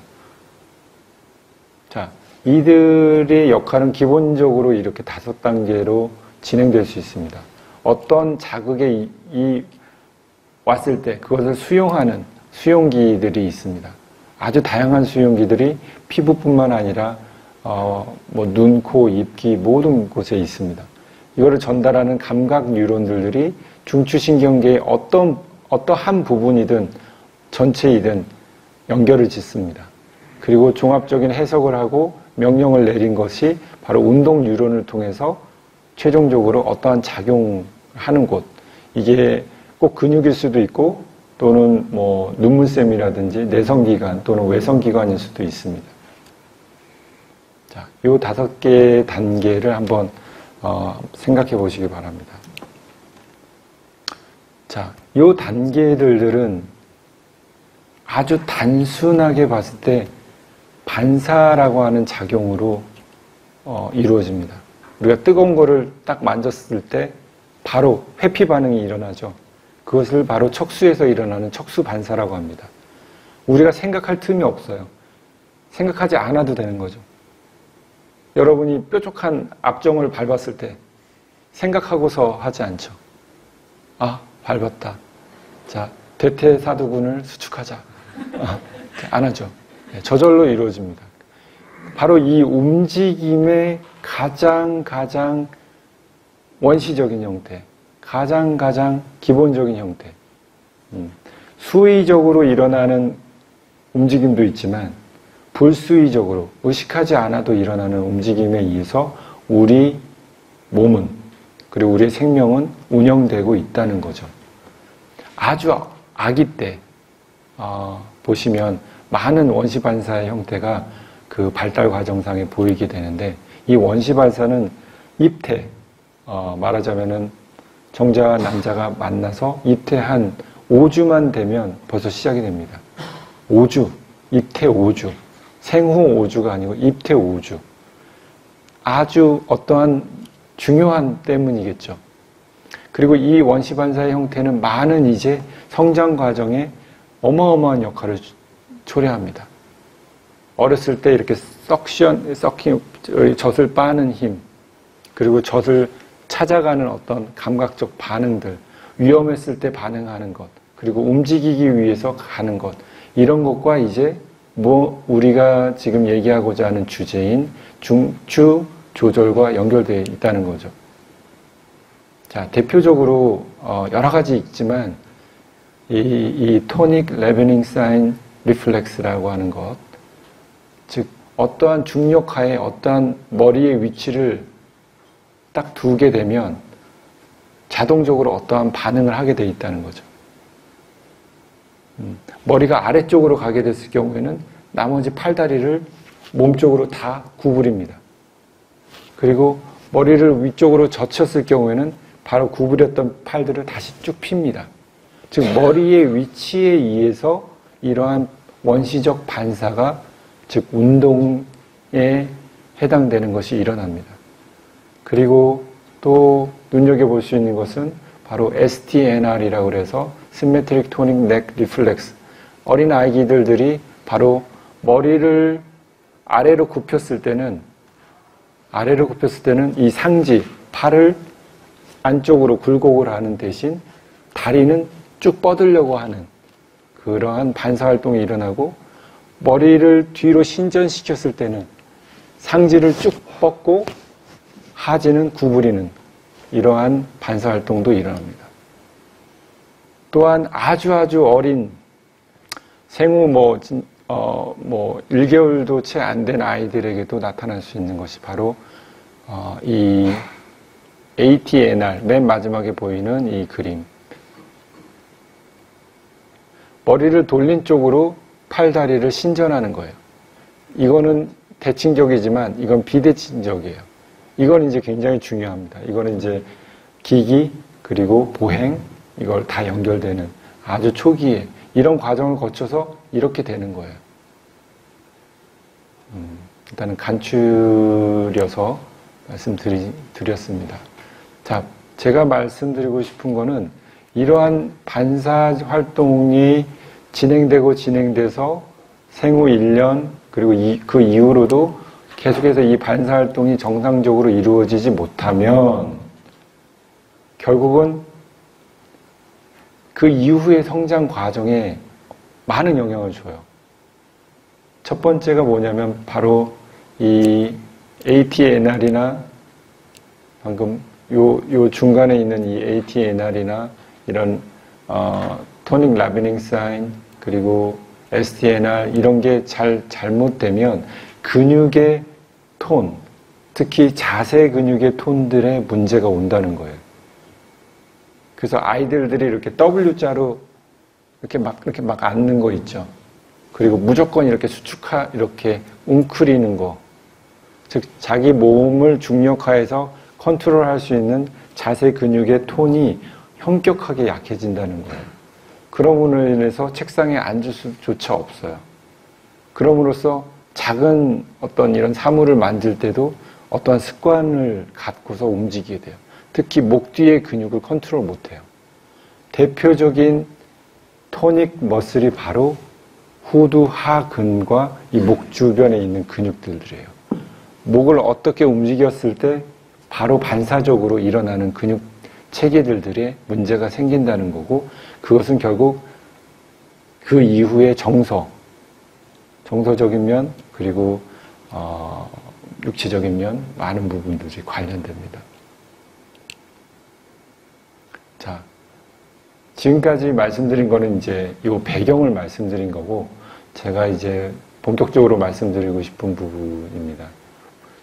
자, 이들의 역할은 기본적으로 이렇게 5단계로 진행될 수 있습니다. 어떤 자극이 왔을 때 그것을 수용하는 수용기들이 있습니다. 아주 다양한 수용기들이 피부뿐만 아니라 눈, 코, 입, 귀 모든 곳에 있습니다. 이거를 전달하는 감각 뉴런들이 중추신경계의 어떠한 부분이든 전체이든 연결을 짓습니다. 그리고 종합적인 해석을 하고 명령을 내린 것이 바로 운동 뉴런을 통해서 최종적으로 어떠한 작용하는 곳, 이게 꼭 근육일 수도 있고 또는 눈물샘이라든지 내성기관 또는 외성기관일 수도 있습니다. 자, 이 5개의 단계를 한번 생각해 보시기 바랍니다. 자, 이 단계들은 아주 단순하게 봤을 때 반사라고 하는 작용으로 이루어집니다. 우리가 뜨거운 거를 딱 만졌을 때 바로 회피 반응이 일어나죠. 그것을 바로 척수에서 일어나는 척수 반사라고 합니다. 우리가 생각할 틈이 없어요. 생각하지 않아도 되는 거죠. 여러분이 뾰족한 압정을 밟았을 때 생각하고서 하지 않죠. 아, 밟았다. 자, 대퇴사두근을 수축하자. 안 하죠. 저절로 이루어집니다. 바로 이 움직임의 가장 원시적인 형태, 가장 기본적인 형태. 수의적으로 일어나는 움직임도 있지만 불수의적으로 의식하지 않아도 일어나는 움직임에 의해서 우리 몸은 그리고 우리의 생명은 운영되고 있다는 거죠. 아주 아기 때 보시면 많은 원시반사의 형태가 그 발달 과정상에 보이게 되는데 이 원시반사는 입태, 말하자면은 정자와 남자가 만나서 입태한 5주만 되면 벌써 시작이 됩니다. 5주, 입태 5주, 생후 5주가 아니고 입태 5주. 아주 어떠한 중요한 때문이겠죠. 그리고 이 원시 반사의 형태는 많은 이제 성장 과정에 어마어마한 역할을 초래합니다. 어렸을 때 이렇게 젖을 빠는 힘, 그리고 젖을 찾아가는 어떤 감각적 반응들, 위험했을 때 반응하는 것, 그리고 움직이기 위해서 가는 것, 이런 것과 이제 우리가 지금 얘기하고자 하는 주제인 중추 조절과 연결되어 있다는 거죠. 자, 대표적으로 여러 가지 있지만 이 토닉 레베닝 사인 리플렉스라고 하는 것, 즉 어떠한 중력하에 어떠한 머리의 위치를 딱 두게 되면 자동적으로 어떠한 반응을 하게 돼 있다는 거죠. 머리가 아래쪽으로 가게 됐을 경우에는 나머지 팔다리를 몸쪽으로 다 구부립니다. 그리고 머리를 위쪽으로 젖혔을 경우에는 바로 구부렸던 팔들을 다시 쭉 핍니다. 즉 머리의 위치에 의해서 이러한 원시적 반사가, 즉 운동에 해당되는 것이 일어납니다. 그리고 또 눈여겨볼 수 있는 것은 바로 STNR이라고 그래서 Symmetric Tonic Neck Reflex. 어린 아기들이 바로 머리를 아래로 굽혔을 때는 이 상지, 팔을 안쪽으로 굴곡을 하는 대신 다리는 쭉 뻗으려고 하는 그러한 반사 활동이 일어나고, 머리를 뒤로 신전시켰을 때는 상지를 쭉 뻗고 하지는 구부리는 이러한 반사 활동도 일어납니다. 또한 아주 어린 생후 1개월도 채 안 된 아이들에게도 나타날 수 있는 것이 바로 이 ATNR, 맨 마지막에 보이는 이 그림. 머리를 돌린 쪽으로 팔다리를 신전하는 거예요. 이거는 대칭적이지만 이건 비대칭적이에요. 이건 이제 굉장히 중요합니다. 이거는 이제 기기, 그리고 보행, 이걸 다 연결되는 아주 초기에 이런 과정을 거쳐서 이렇게 되는 거예요. 일단은 간추려서 말씀드렸습니다. 자, 제가 말씀드리고 싶은 거는 이러한 반사 활동이 진행돼서 생후 1년, 그리고 그 이후로도 계속해서 이 반사 활동이 정상적으로 이루어지지 못하면 결국은 그 이후의 성장 과정에 많은 영향을 줘요. 첫 번째가 뭐냐면 바로 이 ATNR이나 방금 요 중간에 있는 이 ATNR이나 이런 토닉 라베닝 사인, 그리고 STNR 이런 게 잘못되면 근육의 톤, 특히 자세 근육의 톤들에 문제가 온다는 거예요. 그래서 아이들이 이렇게 W자로 이렇게 막 앉는 거 있죠. 그리고 무조건 이렇게 이렇게 웅크리는 거. 즉, 자기 몸을 중력화해서 컨트롤할 수 있는 자세 근육의 톤이 현격하게 약해진다는 거예요. 그럼으로 인해서 책상에 앉을 수조차 없어요. 그럼으로써 작은 어떤 이런 사물을 만질 때도 어떠한 습관을 갖고서 움직이게 돼요. 특히 목 뒤의 근육을 컨트롤 못해요. 대표적인 토닉 머슬이 바로 후두 하근과 이 목 주변에 있는 근육들이에요. 목을 어떻게 움직였을 때 바로 반사적으로 일어나는 근육 체계들에 문제가 생긴다는 거고, 그것은 결국 그 이후에 정서적인 면, 그리고 육체적인 면, 많은 부분들이 관련됩니다. 자, 지금까지 말씀드린 거는 이제 이 배경을 말씀드린 거고, 제가 이제 본격적으로 말씀드리고 싶은 부분입니다.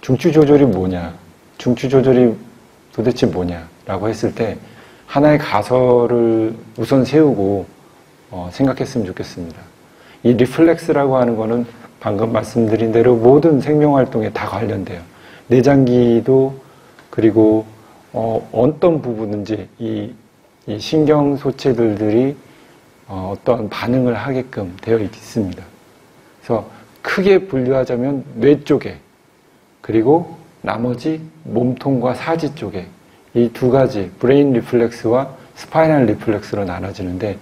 중추 조절이 뭐냐? 중추 조절이 도대체 뭐냐라고 했을 때 하나의 가설을 우선 세우고 생각했으면 좋겠습니다. 이 리플렉스라고 하는 거는 방금 말씀드린 대로 모든 생명활동에 다 관련돼요. 내장기도, 그리고 어떤 부분인지 이 신경 소체들이 어떤 반응을 하게끔 되어 있습니다. 그래서 크게 분류하자면 뇌 쪽에, 그리고 나머지 몸통과 사지 쪽에 이 두 가지, 브레인 리플렉스와 스파이널 리플렉스로 나눠지는데,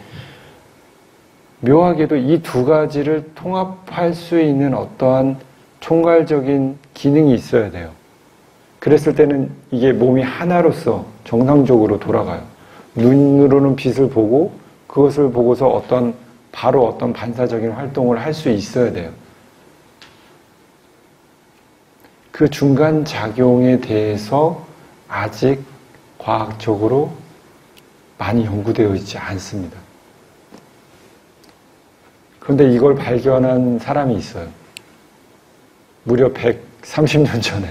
묘하게도 이 두 가지를 통합할 수 있는 어떠한 총괄적인 기능이 있어야 돼요. 그랬을 때는 이게 몸이 하나로서 정상적으로 돌아가요. 눈으로는 빛을 보고 그것을 보고서 바로 어떤 반사적인 활동을 할 수 있어야 돼요. 그 중간 작용에 대해서 아직 과학적으로 많이 연구되어 있지 않습니다. 그런데 이걸 발견한 사람이 있어요. 무려 130년 전에.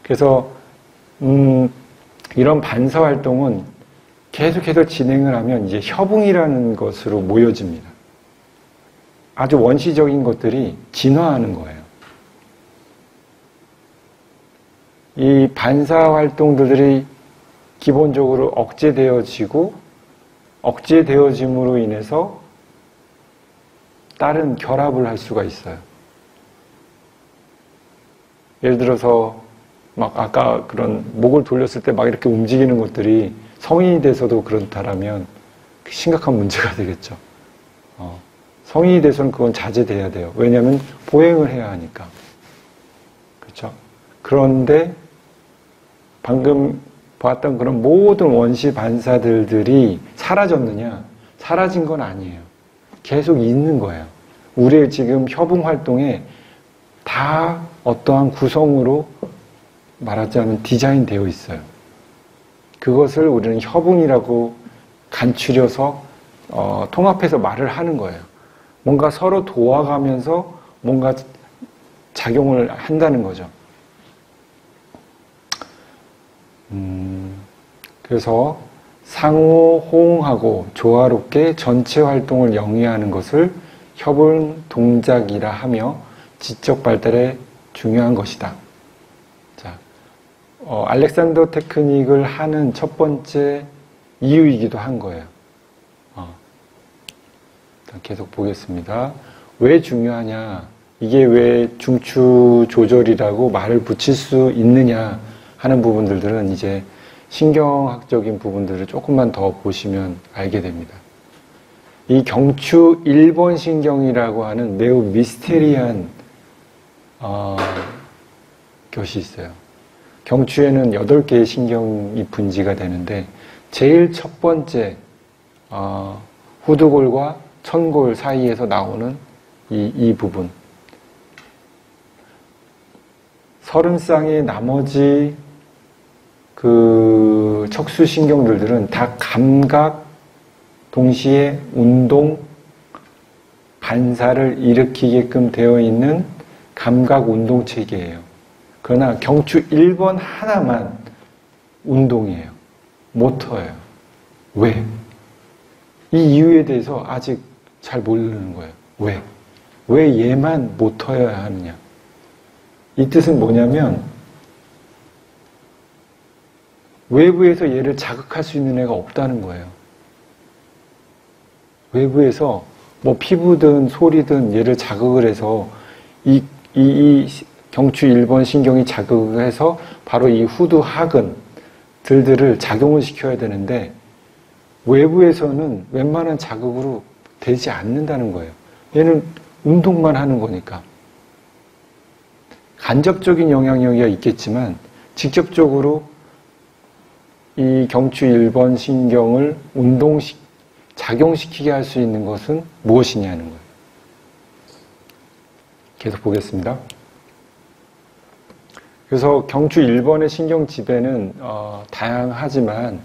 그래서 이런 반사 활동은 계속해서 진행을 하면 이제 협응이라는 것으로 모여집니다. 아주 원시적인 것들이 진화하는 거예요. 이 반사 활동들이 기본적으로 억제되어짐으로 인해서 다른 결합을 할 수가 있어요. 예를 들어서 막 아까 그런 목을 돌렸을 때 막 이렇게 움직이는 것들이 성인이 돼서도 그렇다라면 심각한 문제가 되겠죠. 성인이 돼서는 그건 자제돼야 돼요. 왜냐하면 보행을 해야 하니까. 그렇죠? 그런데 방금 봤던 그런 모든 원시 반사들이 사라졌느냐? 사라진 건 아니에요. 계속 있는 거예요. 우리의 지금 협응 활동에 다 어떠한 구성으로 말하자면 디자인되어 있어요. 그것을 우리는 협응이라고 간추려서 통합해서 말을 하는 거예요. 뭔가 서로 도와가면서 뭔가 작용을 한다는 거죠. 그래서 상호 호응하고 조화롭게 전체 활동을 영위하는 것을 협응 동작이라 하며 지적 발달에 중요한 것이다. 자, 알렉산더 테크닉을 하는 첫 번째 이유이기도 한 거예요. 계속 보겠습니다. 왜 중요하냐? 이게 왜 중추 조절이라고 말을 붙일 수 있느냐 하는 부분들은 이제 신경학적인 부분들을 조금만 더 보시면 알게 됩니다. 이 경추 1번 신경이라고 하는 매우 미스테리한 것이 있어요. 경추에는 8개의 신경이 분지가 되는데 제일 첫 번째 후두골과 천골 사이에서 나오는 이 부분, 30쌍의 나머지 그 척수신경들은 다 감각 동시에 운동 반사를 일으키게끔 되어 있는 감각 운동 체계예요. 그러나 경추 1번 하나만 운동이에요. 모터예요. 왜? 이 이유에 대해서 아직 잘 모르는 거예요. 왜? 왜 얘만 모터여야 하느냐? 이 뜻은 뭐냐면 외부에서 얘를 자극할 수 있는 애가 없다는 거예요. 외부에서 뭐 피부든 소리든 얘를 자극을 해서 이 경추 1번 신경이 자극을 해서 바로 이 후두 하근 들들을 작용을 시켜야 되는데 외부에서는 웬만한 자극으로 되지 않는다는 거예요. 얘는 운동만 하는 거니까. 간접적인 영향력이 있겠지만 직접적으로 이 경추 1번 신경을 작용시키게 할 수 있는 것은 무엇이냐는 거예요. 계속 보겠습니다. 그래서 경추 1번의 신경 지배는 다양하지만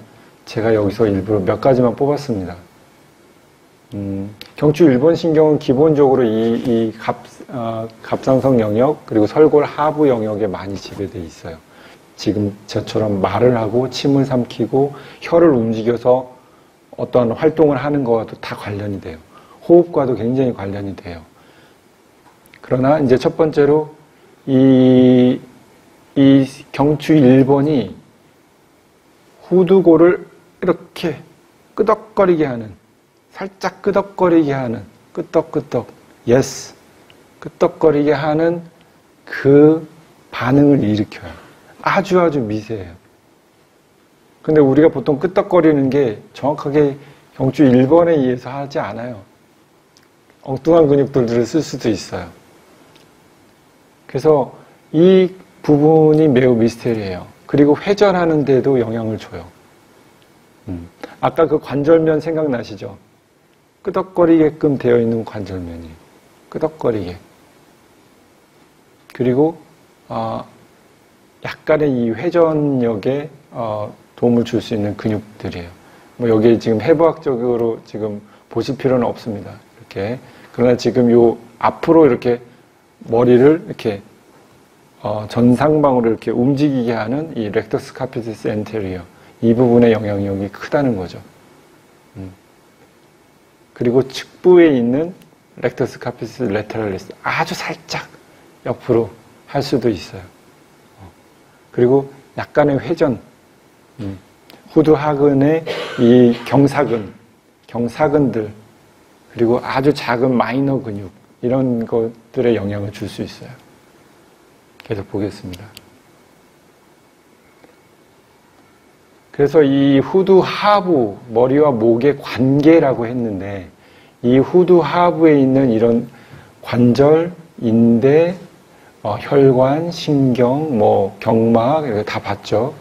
제가 여기서 일부러 몇 가지만 뽑았습니다. 경추 1번 신경은 기본적으로 이 갑상선 영역 그리고 설골 하부 영역에 많이 지배되어 있어요. 지금 저처럼 말을 하고 침을 삼키고 혀를 움직여서 어떤 활동을 하는 것과도 다 관련이 돼요. 호흡과도 굉장히 관련이 돼요. 그러나 이제 첫 번째로 이 경추 1번이 후두골을 이렇게 끄덕거리게 하는, 살짝 끄덕거리게 하는, 끄덕끄덕, yes, 끄덕거리게 하는 그 반응을 일으켜요. 아주 미세해요. 근데 우리가 보통 끄떡거리는 게 정확하게 경추 1번에 의해서 하지 않아요. 엉뚱한 근육들을 쓸 수도 있어요. 그래서 이 부분이 매우 미스테리해요. 그리고 회전하는 데도 영향을 줘요. 아까 그 관절면 생각나시죠? 끄덕거리게끔 되어 있는 관절면이에요. 끄덕거리게. 그리고 약간의 이 회전력에 도움을 줄 수 있는 근육들이에요. 뭐 여기에 지금 해부학적으로 지금 보실 필요는 없습니다. 이렇게. 그러나 지금 요 앞으로 이렇게 머리를 이렇게 전상방으로 이렇게 움직이게 하는 이 렉터스 카피시스 엔테리어, 이 부분의 영향력이 크다는 거죠. 그리고 측부에 있는 렉터스 카피시스 레터럴리스, 아주 살짝 옆으로 할 수도 있어요. 그리고 약간의 회전, 후두 하근의 이 경사근들, 그리고 아주 작은 마이너 근육, 이런 것들에 영향을 줄 수 있어요. 계속 보겠습니다. 그래서 이 후두 하부, 머리와 목의 관계라고 했는데, 이 후두 하부에 있는 이런 관절, 인대, 혈관, 신경, 경막, 이렇게 다 봤죠.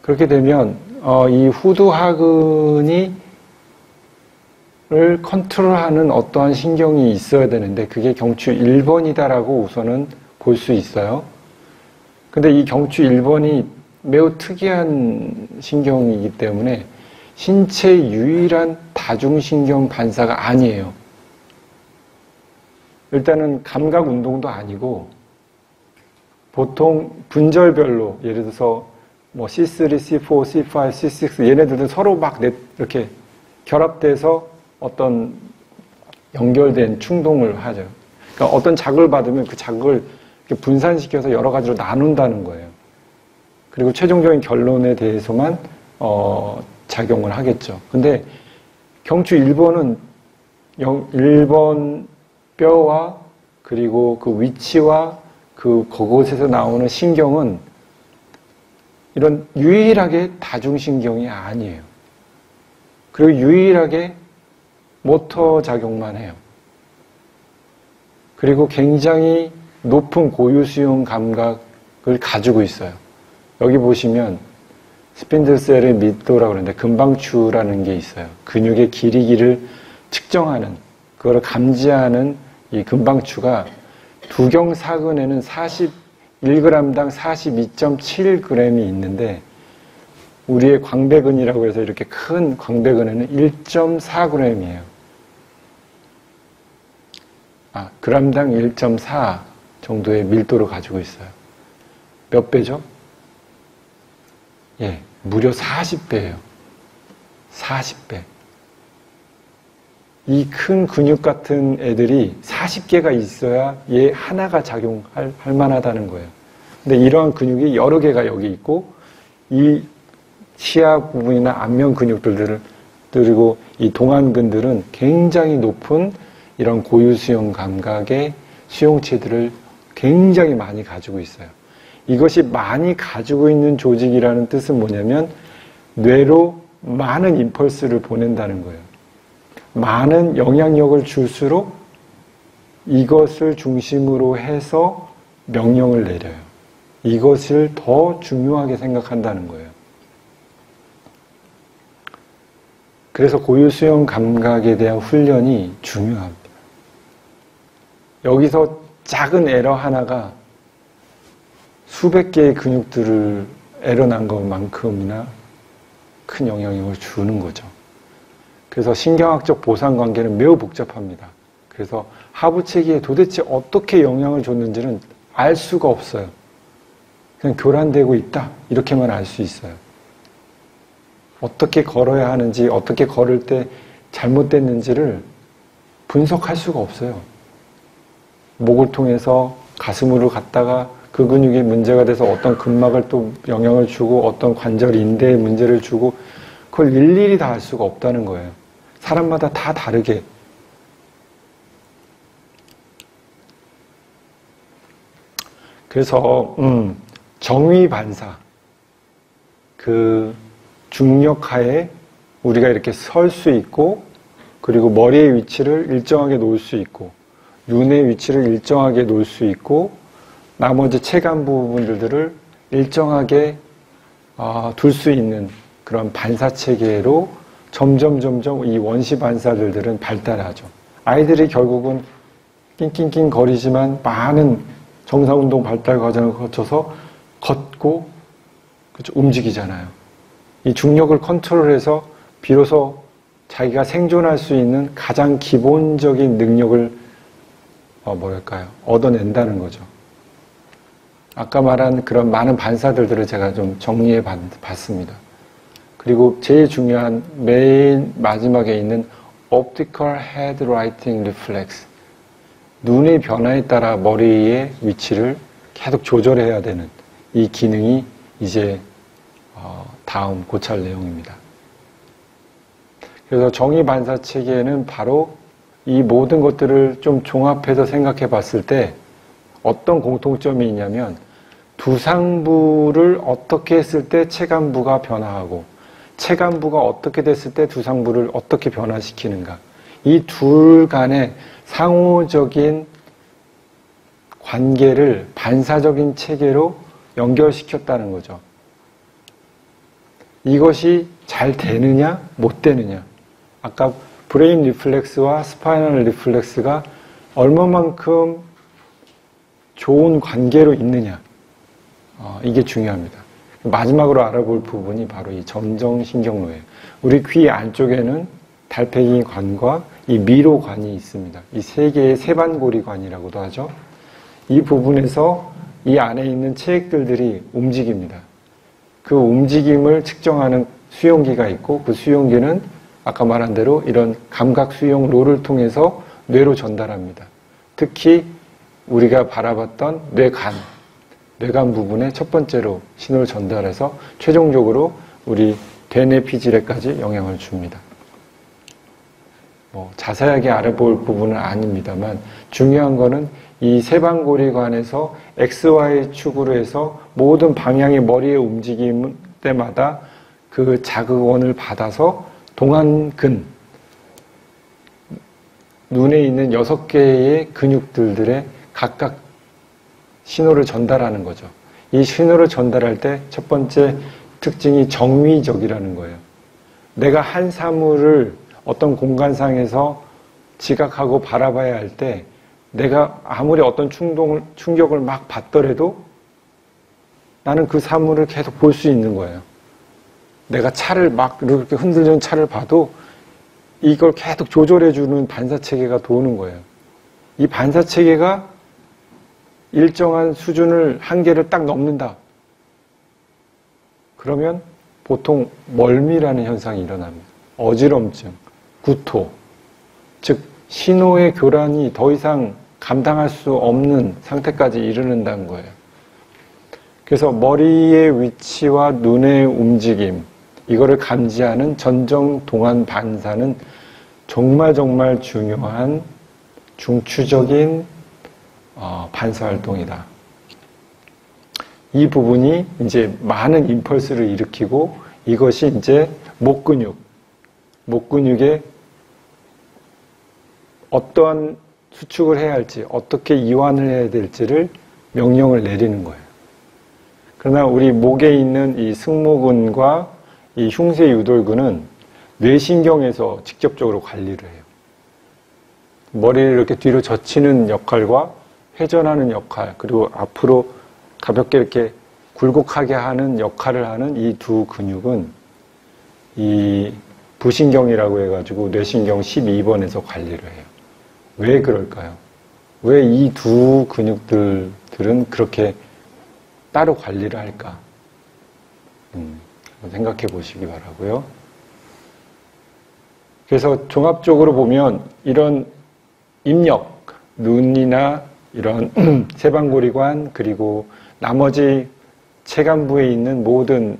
그렇게 되면, 이 후두 하근을 컨트롤하는 어떠한 신경이 있어야 되는데, 그게 경추 1번이다라고 우선은 볼 수 있어요. 근데 이 경추 1번이 매우 특이한 신경이기 때문에 신체 유일한 다중신경 반사가 아니에요. 일단은 감각 운동도 아니고 보통 분절별로 예를 들어서 C3, C4, C5, C6 얘네들도 서로 막 이렇게 결합돼서 어떤 연결된 충동을 하죠. 그러니까 어떤 자극을 받으면 그 자극을 이렇게 분산시켜서 여러 가지로 나눈다는 거예요. 그리고 최종적인 결론에 대해서만 작용을 하겠죠. 근데 경추 1번은 1번 뼈와 그리고 그 위치와 그곳에서 나오는 신경은 이런 유일하게 다중신경이 아니에요. 그리고 유일하게 모터 작용만 해요. 그리고 굉장히 높은 고유수용 감각을 가지고 있어요. 여기 보시면 스핀들셀의 밀도라고 그러는데 금방추라는 게 있어요. 근육의 길이기를 측정하는, 그걸 감지하는 이 금방추가 두경사근에는 41g당 42.7g이 있는데 우리의 광배근이라고 해서 이렇게 큰 광배근에는 1.4g이에요. g당 1.4 정도의 밀도를 가지고 있어요. 몇 배죠? 예, 무려 40배예요. 40배. 이 큰 근육 같은 애들이 40개가 있어야 얘 하나가 작용할 만하다는 거예요. 근데 이러한 근육이 여러 개가 여기 있고 이 치아 부분이나 안면 근육들 그리고 이 동안근들은 굉장히 높은 이런 고유수용 감각의 수용체들을 굉장히 많이 가지고 있어요. 이것이 많이 가지고 있는 조직이라는 뜻은 뭐냐면 뇌로 많은 임펄스를 보낸다는 거예요. 많은 영향력을 줄수록 이것을 중심으로 해서 명령을 내려요. 이것을 더 중요하게 생각한다는 거예요. 그래서 고유수용 감각에 대한 훈련이 중요합니다. 여기서 작은 에러 하나가 수백 개의 근육들을 에러 난 것만큼이나 큰 영향력을 주는 거죠. 그래서 신경학적 보상관계는 매우 복잡합니다. 그래서 하부체계에 도대체 어떻게 영향을 줬는지는 알 수가 없어요. 그냥 교란되고 있다 이렇게만 알 수 있어요. 어떻게 걸어야 하는지, 어떻게 걸을 때 잘못됐는지를 분석할 수가 없어요. 목을 통해서 가슴으로 갔다가 그 근육이 문제가 돼서 어떤 근막을 또 영향을 주고 어떤 관절 인대에 문제를 주고 그걸 일일이 다 알 수가 없다는 거예요. 사람마다 다 다르게. 그래서 정위 반사, 그 중력하에 우리가 이렇게 설 수 있고, 그리고 머리의 위치를 일정하게 놓을 수 있고, 눈의 위치를 일정하게 놓을 수 있고, 나머지 체감 부분들을 일정하게 둘 수 있는 그런 반사 체계로 점점 이 원시 반사들은 발달하죠. 아이들이 결국은 낑낑낑 거리지만 많은 정상운동 발달 과정을 거쳐서 걷고 그렇죠? 움직이잖아요. 이 중력을 컨트롤해서 비로소 자기가 생존할 수 있는 가장 기본적인 능력을 얻어낸다는 거죠. 아까 말한 그런 많은 반사들을 제가 좀 정리해 봤습니다. 그리고 제일 중요한 맨 마지막에 있는 Optical Head Writing Reflex. 눈의 변화에 따라 머리의 위치를 계속 조절해야 되는 이 기능이 이제 다음 고찰 내용입니다. 그래서 정의 반사 체계는 바로 이 모든 것들을 좀 종합해서 생각해 봤을 때 어떤 공통점이 있냐면 두상부를 어떻게 했을 때 체감부가 변화하고 체감부가 어떻게 됐을 때 두상부를 어떻게 변화시키는가. 이 둘 간의 상호적인 관계를 반사적인 체계로 연결시켰다는 거죠. 이것이 잘 되느냐, 못 되느냐. 아까 브레인 리플렉스와 스파이널 리플렉스가 얼마만큼 좋은 관계로 있느냐. 이게 중요합니다. 마지막으로 알아볼 부분이 바로 이 점정신경로예요. 우리 귀 안쪽에는 달팽이관과 이 미로관이 있습니다. 이 세 개의 세반고리관이라고도 하죠. 이 부분에서 이 안에 있는 체액들이 움직입니다. 그 움직임을 측정하는 수용기가 있고 그 수용기는 아까 말한 대로 이런 감각 수용로를 통해서 뇌로 전달합니다. 특히 우리가 바라봤던 뇌관 부분에 첫 번째로 신호를 전달해서 최종적으로 우리 대뇌 피질에까지 영향을 줍니다. 자세하게 알아볼 부분은 아닙니다만 중요한 거는 이 세반고리관에서 XY 축으로 해서 모든 방향의 머리의 움직임 때마다 그 자극원을 받아서 동안근 눈에 있는 6개의 근육들에 각각 신호를 전달하는 거죠. 이 신호를 전달할 때 첫 번째 특징이 정위적이라는 거예요. 내가 한 사물을 어떤 공간상에서 지각하고 바라봐야 할 때 내가 아무리 어떤 충격을 막 받더라도 나는 그 사물을 계속 볼 수 있는 거예요. 내가 차를 막 이렇게 흔들리는 차를 봐도 이걸 계속 조절해주는 반사체계가 도는 거예요. 이 반사체계가 일정한 수준을, 한계를 딱 넘는다. 그러면 보통 멀미라는 현상이 일어납니다. 어지럼증, 구토, 즉 신호의 교란이 더 이상 감당할 수 없는 상태까지 이르는다는 거예요. 그래서 머리의 위치와 눈의 움직임, 이거를 감지하는 전정동안 반사는 정말 중요한 중추적인 반사 활동이다. 이 부분이 이제 많은 임펄스를 일으키고 이것이 이제 목근육에 어떠한 수축을 해야 할지, 어떻게 이완을 해야 될지를 명령을 내리는 거예요. 그러나 우리 목에 있는 이 승모근과 이 흉쇄 유돌근은 뇌신경에서 직접적으로 관리를 해요. 머리를 이렇게 뒤로 젖히는 역할과 회전하는 역할, 그리고 앞으로 가볍게 이렇게 굴곡하게 하는 역할을 하는 이 두 근육은 이 부신경이라고 해가지고 뇌신경 12번에서 관리를 해요. 왜 그럴까요? 왜 이 두 근육들은 그렇게 따로 관리를 할까? 생각해 보시기 바라고요. 그래서 종합적으로 보면 이런 입력, 눈이나 이런 세반고리관 그리고 나머지 체간부에 있는 모든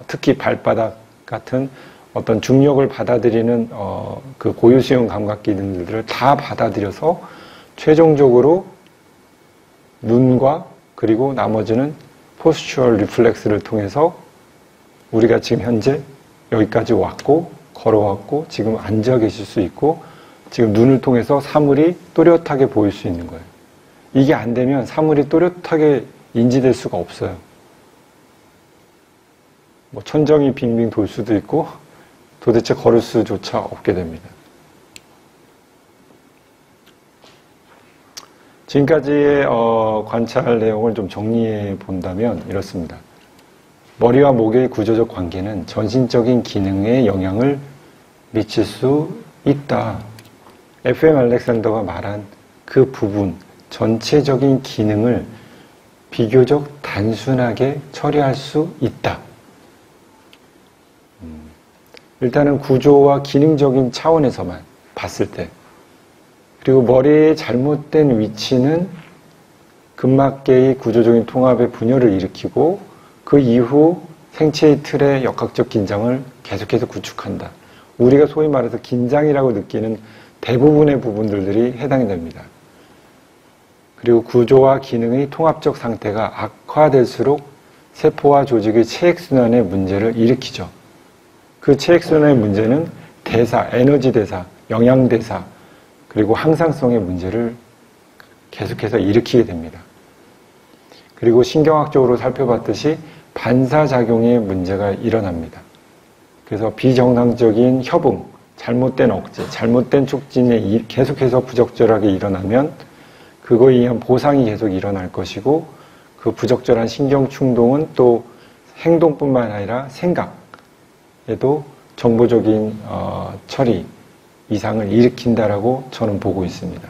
특히 발바닥 같은 어떤 중력을 받아들이는 그 고유수용 감각 기능들을 다 받아들여서 최종적으로 눈과 그리고 나머지는 포스추얼 리플렉스를 통해서 우리가 지금 현재 여기까지 왔고 걸어왔고 지금 앉아 계실 수 있고 지금 눈을 통해서 사물이 또렷하게 보일 수 있는 거예요. 이게 안 되면 사물이 또렷하게 인지될 수가 없어요. 뭐 천정이 빙빙 돌 수도 있고 도대체 걸을 수조차 없게 됩니다. 지금까지의 관찰 내용을 좀 정리해 본다면 이렇습니다. 머리와 목의 구조적 관계는 전신적인 기능에 영향을 미칠 수 있다. FM 알렉산더가 말한 그 부분, 전체적인 기능을 비교적 단순하게 처리할 수 있다. 일단은 구조와 기능적인 차원에서만 봤을 때, 그리고 머리의 잘못된 위치는 근막계의 구조적인 통합의 분열을 일으키고 그 이후 생체의 틀의 역학적 긴장을 계속해서 구축한다. 우리가 소위 말해서 긴장이라고 느끼는 대부분의 부분들이 해당이 됩니다. 그리고 구조와 기능의 통합적 상태가 악화될수록 세포와 조직의 체액순환의 문제를 일으키죠. 그 체액순환의 문제는 대사, 에너지 대사, 영양 대사, 그리고 항상성의 문제를 계속해서 일으키게 됩니다. 그리고 신경학적으로 살펴봤듯이 반사작용의 문제가 일어납니다. 그래서 비정상적인 협응, 잘못된 억제, 잘못된 촉진이 계속해서 부적절하게 일어나면 그거에 의한 보상이 계속 일어날 것이고 그 부적절한 신경 충동은 또 행동뿐만 아니라 생각에도 정보적인 처리, 이상을 일으킨다라고 저는 보고 있습니다.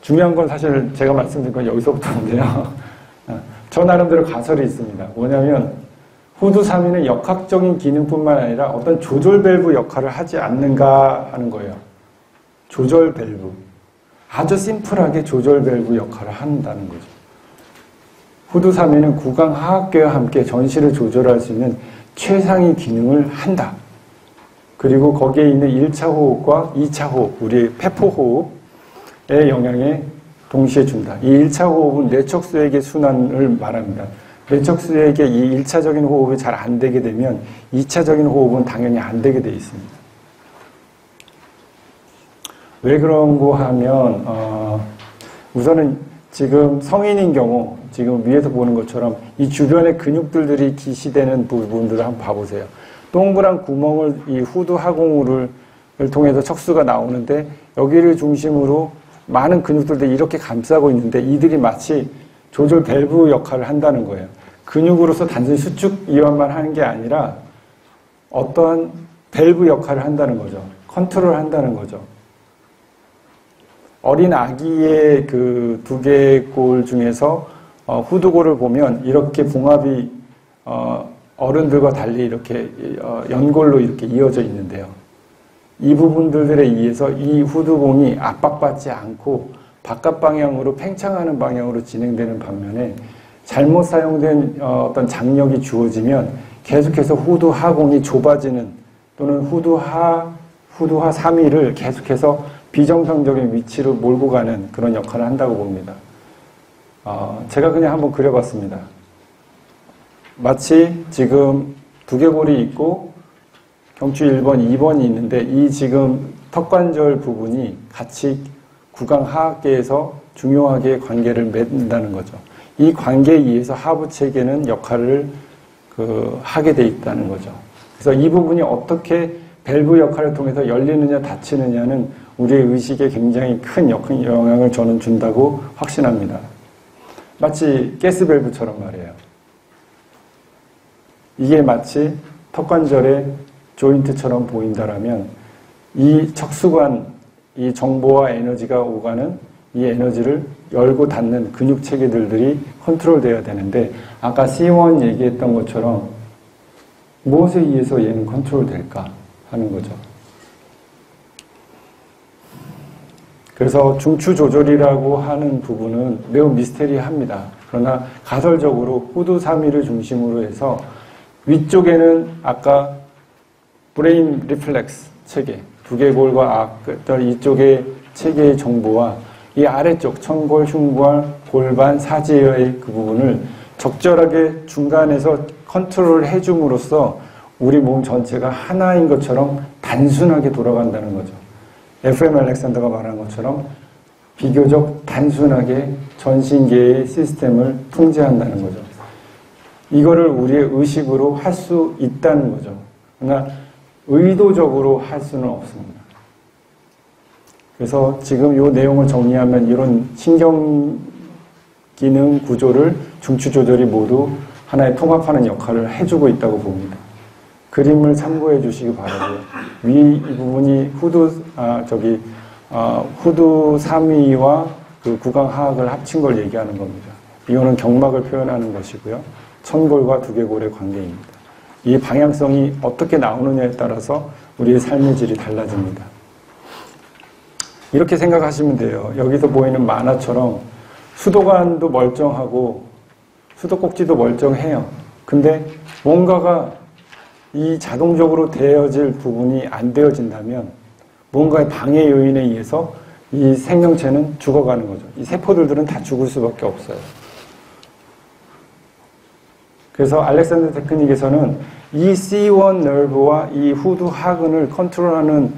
중요한 건 사실 제가 말씀드린 건 여기서부터인데요. 저 나름대로 가설이 있습니다. 뭐냐면 후두사미는 역학적인 기능뿐만 아니라 어떤 조절 밸브 역할을 하지 않는가 하는 거예요. 조절 밸브. 아주 심플하게 조절 밸브 역할을 한다는 거죠. 후두사미는 구강하악계와 함께 전시를 조절할 수 있는 최상위 기능을 한다. 그리고 거기에 있는 1차 호흡과 2차 호흡, 우리의 폐포호흡의 영향에 동시에 준다. 이 1차 호흡은 뇌척수액의 순환을 말합니다. 뇌척수액의 이 1차적인 호흡이 잘 안 되게 되면 2차적인 호흡은 당연히 안 되게 돼 있습니다. 왜 그런고 하면 우선은 지금 성인인 경우 지금 위에서 보는 것처럼 이 주변에 근육들이 기시되는 부분들을 한번 봐보세요. 동그란 구멍을 이 후두 하공우를 통해서 척수가 나오는데 여기를 중심으로 많은 근육들이 이렇게 감싸고 있는데 이들이 마치 조절 밸브 역할을 한다는 거예요. 근육으로서 단순히 수축 이완만 하는 게 아니라 어떠한 밸브 역할을 한다는 거죠. 컨트롤 한다는 거죠. 어린 아기의 그 두개골 중에서 후두골을 보면 이렇게 봉합이 어른들과 달리 이렇게 연골로 이렇게 이어져 있는데요. 이 부분들에 의해서 이 후두공이 압박받지 않고 바깥 방향으로 팽창하는 방향으로 진행되는 반면에 잘못 사용된 어떤 장력이 주어지면 계속해서 후두하공이 좁아지는 또는 후두하 3위를 계속해서 비정상적인 위치로 몰고 가는 그런 역할을 한다고 봅니다. 제가 그냥 한번 그려봤습니다. 마치 지금 두개골이 있고 경추 1번, 2번이 있는데 이 지금 턱관절 부분이 같이 구강하악계에서 중요하게 관계를 맺는다는 거죠. 이 관계에 의해서 하부 체계는 역할을 하게 돼 있다는 거죠. 그래서 이 부분이 어떻게 밸브 역할을 통해서 열리느냐 닫히느냐는 우리의 의식에 굉장히 큰 영향을 저는 준다고 확신합니다. 마치 가스 밸브처럼 말이에요. 이게 마치 턱관절의 조인트처럼 보인다라면 이 척수관, 이 정보와 에너지가 오가는 이 에너지를 열고 닫는 근육 체계들이 컨트롤돼야 되는데 아까 C1 얘기했던 것처럼 무엇에 의해서 얘는 컨트롤될까 하는 거죠. 그래서 중추 조절이라고 하는 부분은 매우 미스테리합니다. 그러나 가설적으로 후두 3위를 중심으로 해서 위쪽에는 아까 브레인 리플렉스 체계, 두개골과 악들 이쪽에 체계의 정보와 이 아래쪽 천골, 흉골, 골반, 사지의 그 부분을 적절하게 중간에서 컨트롤을 해줌으로써 우리 몸 전체가 하나인 것처럼 단순하게 돌아간다는 거죠. FM 알렉산더가 말한 것처럼 비교적 단순하게 전신계의 시스템을 통제한다는 거죠. 이거를 우리의 의식으로 할 수 있다는 거죠. 그러나 의도적으로 할 수는 없습니다. 그래서 지금 이 내용을 정리하면 이런 신경 기능 구조를 중추 조절이 모두 하나의 통합하는 역할을 해주고 있다고 봅니다. 그림을 참고해 주시기 바라고요. 이 부분이 후두 3위와 그 구강 하악을 합친 걸 얘기하는 겁니다. 이거는 경막을 표현하는 것이고요. 천골과 두개골의 관계입니다. 이 방향성이 어떻게 나오느냐에 따라서 우리의 삶의 질이 달라집니다. 이렇게 생각하시면 돼요. 여기서 보이는 만화처럼 수도관도 멀쩡하고 수도꼭지도 멀쩡해요. 근데 뭔가가 이 자동적으로 되어질 부분이 안 되어진다면 뭔가의 방해 요인에 의해서 이 생명체는 죽어가는 거죠. 이 세포들은 다 죽을 수밖에 없어요. 그래서 알렉산더 테크닉에서는 이 C1 nerve와 이 후두 하근을 컨트롤하는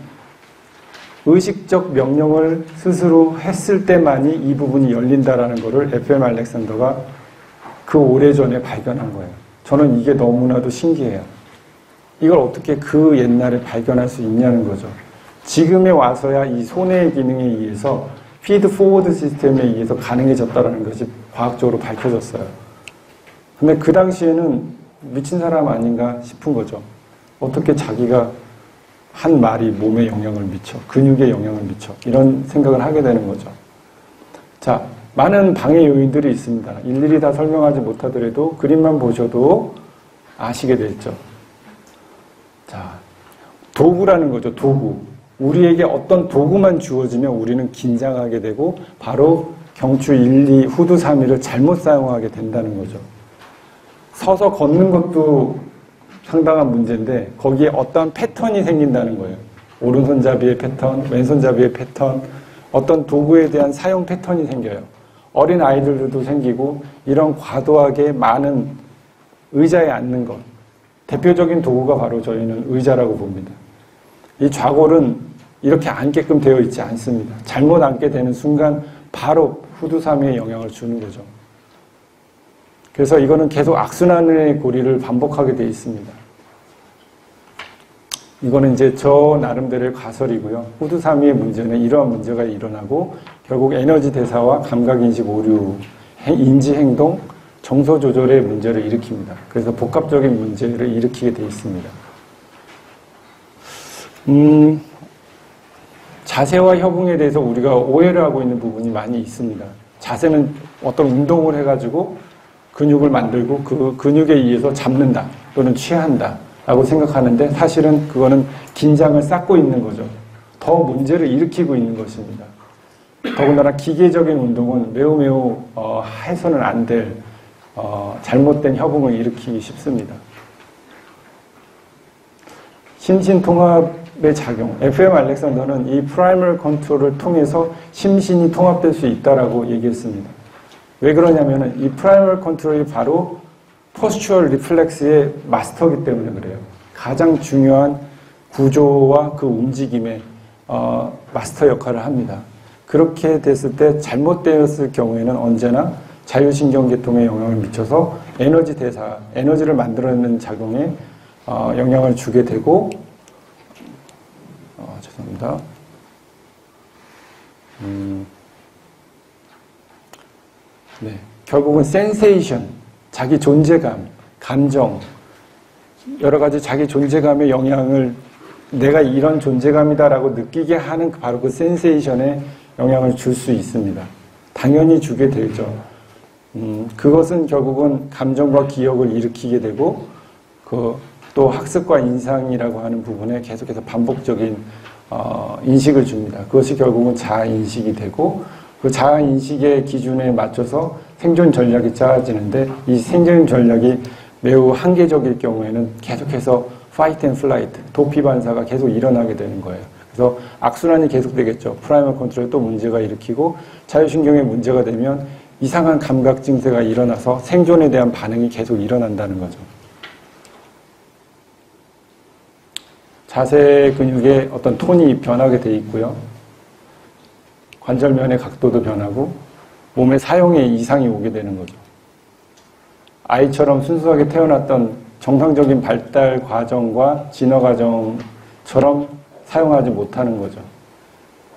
의식적 명령을 스스로 했을 때만이 이 부분이 열린다라는 것을 FM 알렉산더가 그 오래전에 발견한 거예요. 저는 이게 너무나도 신기해요. 이걸 어떻게 그 옛날에 발견할 수 있냐는 거죠. 지금에 와서야 이 손해의 기능에 의해서 피드 포워드 시스템에 의해서 가능해졌다는 것이 과학적으로 밝혀졌어요. 근데 그 당시에는 미친 사람 아닌가 싶은 거죠. 어떻게 자기가 한 말이 몸에 영향을 미쳐, 근육에 영향을 미쳐, 이런 생각을 하게 되는 거죠. 자, 많은 방해 요인들이 있습니다. 일일이 다 설명하지 못하더라도 그림만 보셔도 아시게 되죠. 자, 도구라는 거죠. 도구. 우리에게 어떤 도구만 주어지면 우리는 긴장하게 되고 바로 경추 1, 2, 후두 3위를 잘못 사용하게 된다는 거죠. 서서 걷는 것도 상당한 문제인데 거기에 어떠한 패턴이 생긴다는 거예요. 오른손잡이의 패턴, 왼손잡이의 패턴, 어떤 도구에 대한 사용 패턴이 생겨요. 어린 아이들도 생기고 이런 과도하게 많은 의자에 앉는 것. 대표적인 도구가 바로 저희는 의자라고 봅니다. 이 좌골은 이렇게 앉게끔 되어 있지 않습니다. 잘못 앉게 되는 순간 바로 후두삼위에 영향을 주는 거죠. 그래서 이거는 계속 악순환의 고리를 반복하게 되어 있습니다. 이거는 이제 저 나름대로의 가설이고요. 후두삼위의 문제는 이러한 문제가 일어나고 결국 에너지 대사와 감각인식 오류, 인지행동, 정서 조절의 문제를 일으킵니다. 그래서 복합적인 문제를 일으키게 되어 있습니다. 자세와 협응에 대해서 우리가 오해를 하고 있는 부분이 많이 있습니다. 자세는 어떤 운동을 해가지고 근육을 만들고 그 근육에 의해서 잡는다 또는 취한다 라고 생각하는데 사실은 그거는 긴장을 쌓고 있는 거죠. 더 문제를 일으키고 있는 것입니다. 더군다나 기계적인 운동은 매우 해서는 안 될 잘못된 협응을 일으키기 쉽습니다. 심신통합의 작용. FM 알렉산더는 이 프라이머리 컨트롤을 통해서 심신이 통합될 수 있다라고 얘기했습니다. 왜 그러냐면은 이 프라이머리 컨트롤이 바로 포스처럴 리플렉스의 마스터이기 때문에 그래요. 가장 중요한 구조와 그 움직임의 마스터 역할을 합니다. 그렇게 됐을 때 잘못되었을 경우에는 언제나 자율신경계통에 영향을 미쳐서 에너지 대사, 에너지를 만들어내는 작용에 영향을 주게 되고, 죄송합니다. 네, 결국은 센세이션, 자기 존재감, 감정, 여러 가지 자기 존재감의 영향을 내가 이런 존재감이다라고 느끼게 하는 바로 그 센세이션에 영향을 줄 수 있습니다. 당연히 주게 되죠. 그것은 결국은 감정과 기억을 일으키게 되고 또 학습과 인상이라고 하는 부분에 계속해서 반복적인 인식을 줍니다. 그것이 결국은 자아인식이 되고 그 자아인식의 기준에 맞춰서 생존 전략이 짜지는데 이 생존 전략이 매우 한계적일 경우에는 계속해서 fight and flight, 도피 반사가 계속 일어나게 되는 거예요. 그래서 악순환이 계속되겠죠. 프라이멀 컨트롤에 또 문제가 일으키고 자율신경에 문제가 되면 이상한 감각 증세가 일어나서 생존에 대한 반응이 계속 일어난다는 거죠. 자세 근육의 어떤 톤이 변하게 돼 있고요. 관절면의 각도도 변하고 몸의 사용에 이상이 오게 되는 거죠. 아이처럼 순수하게 태어났던 정상적인 발달 과정과 진화 과정처럼 사용하지 못하는 거죠.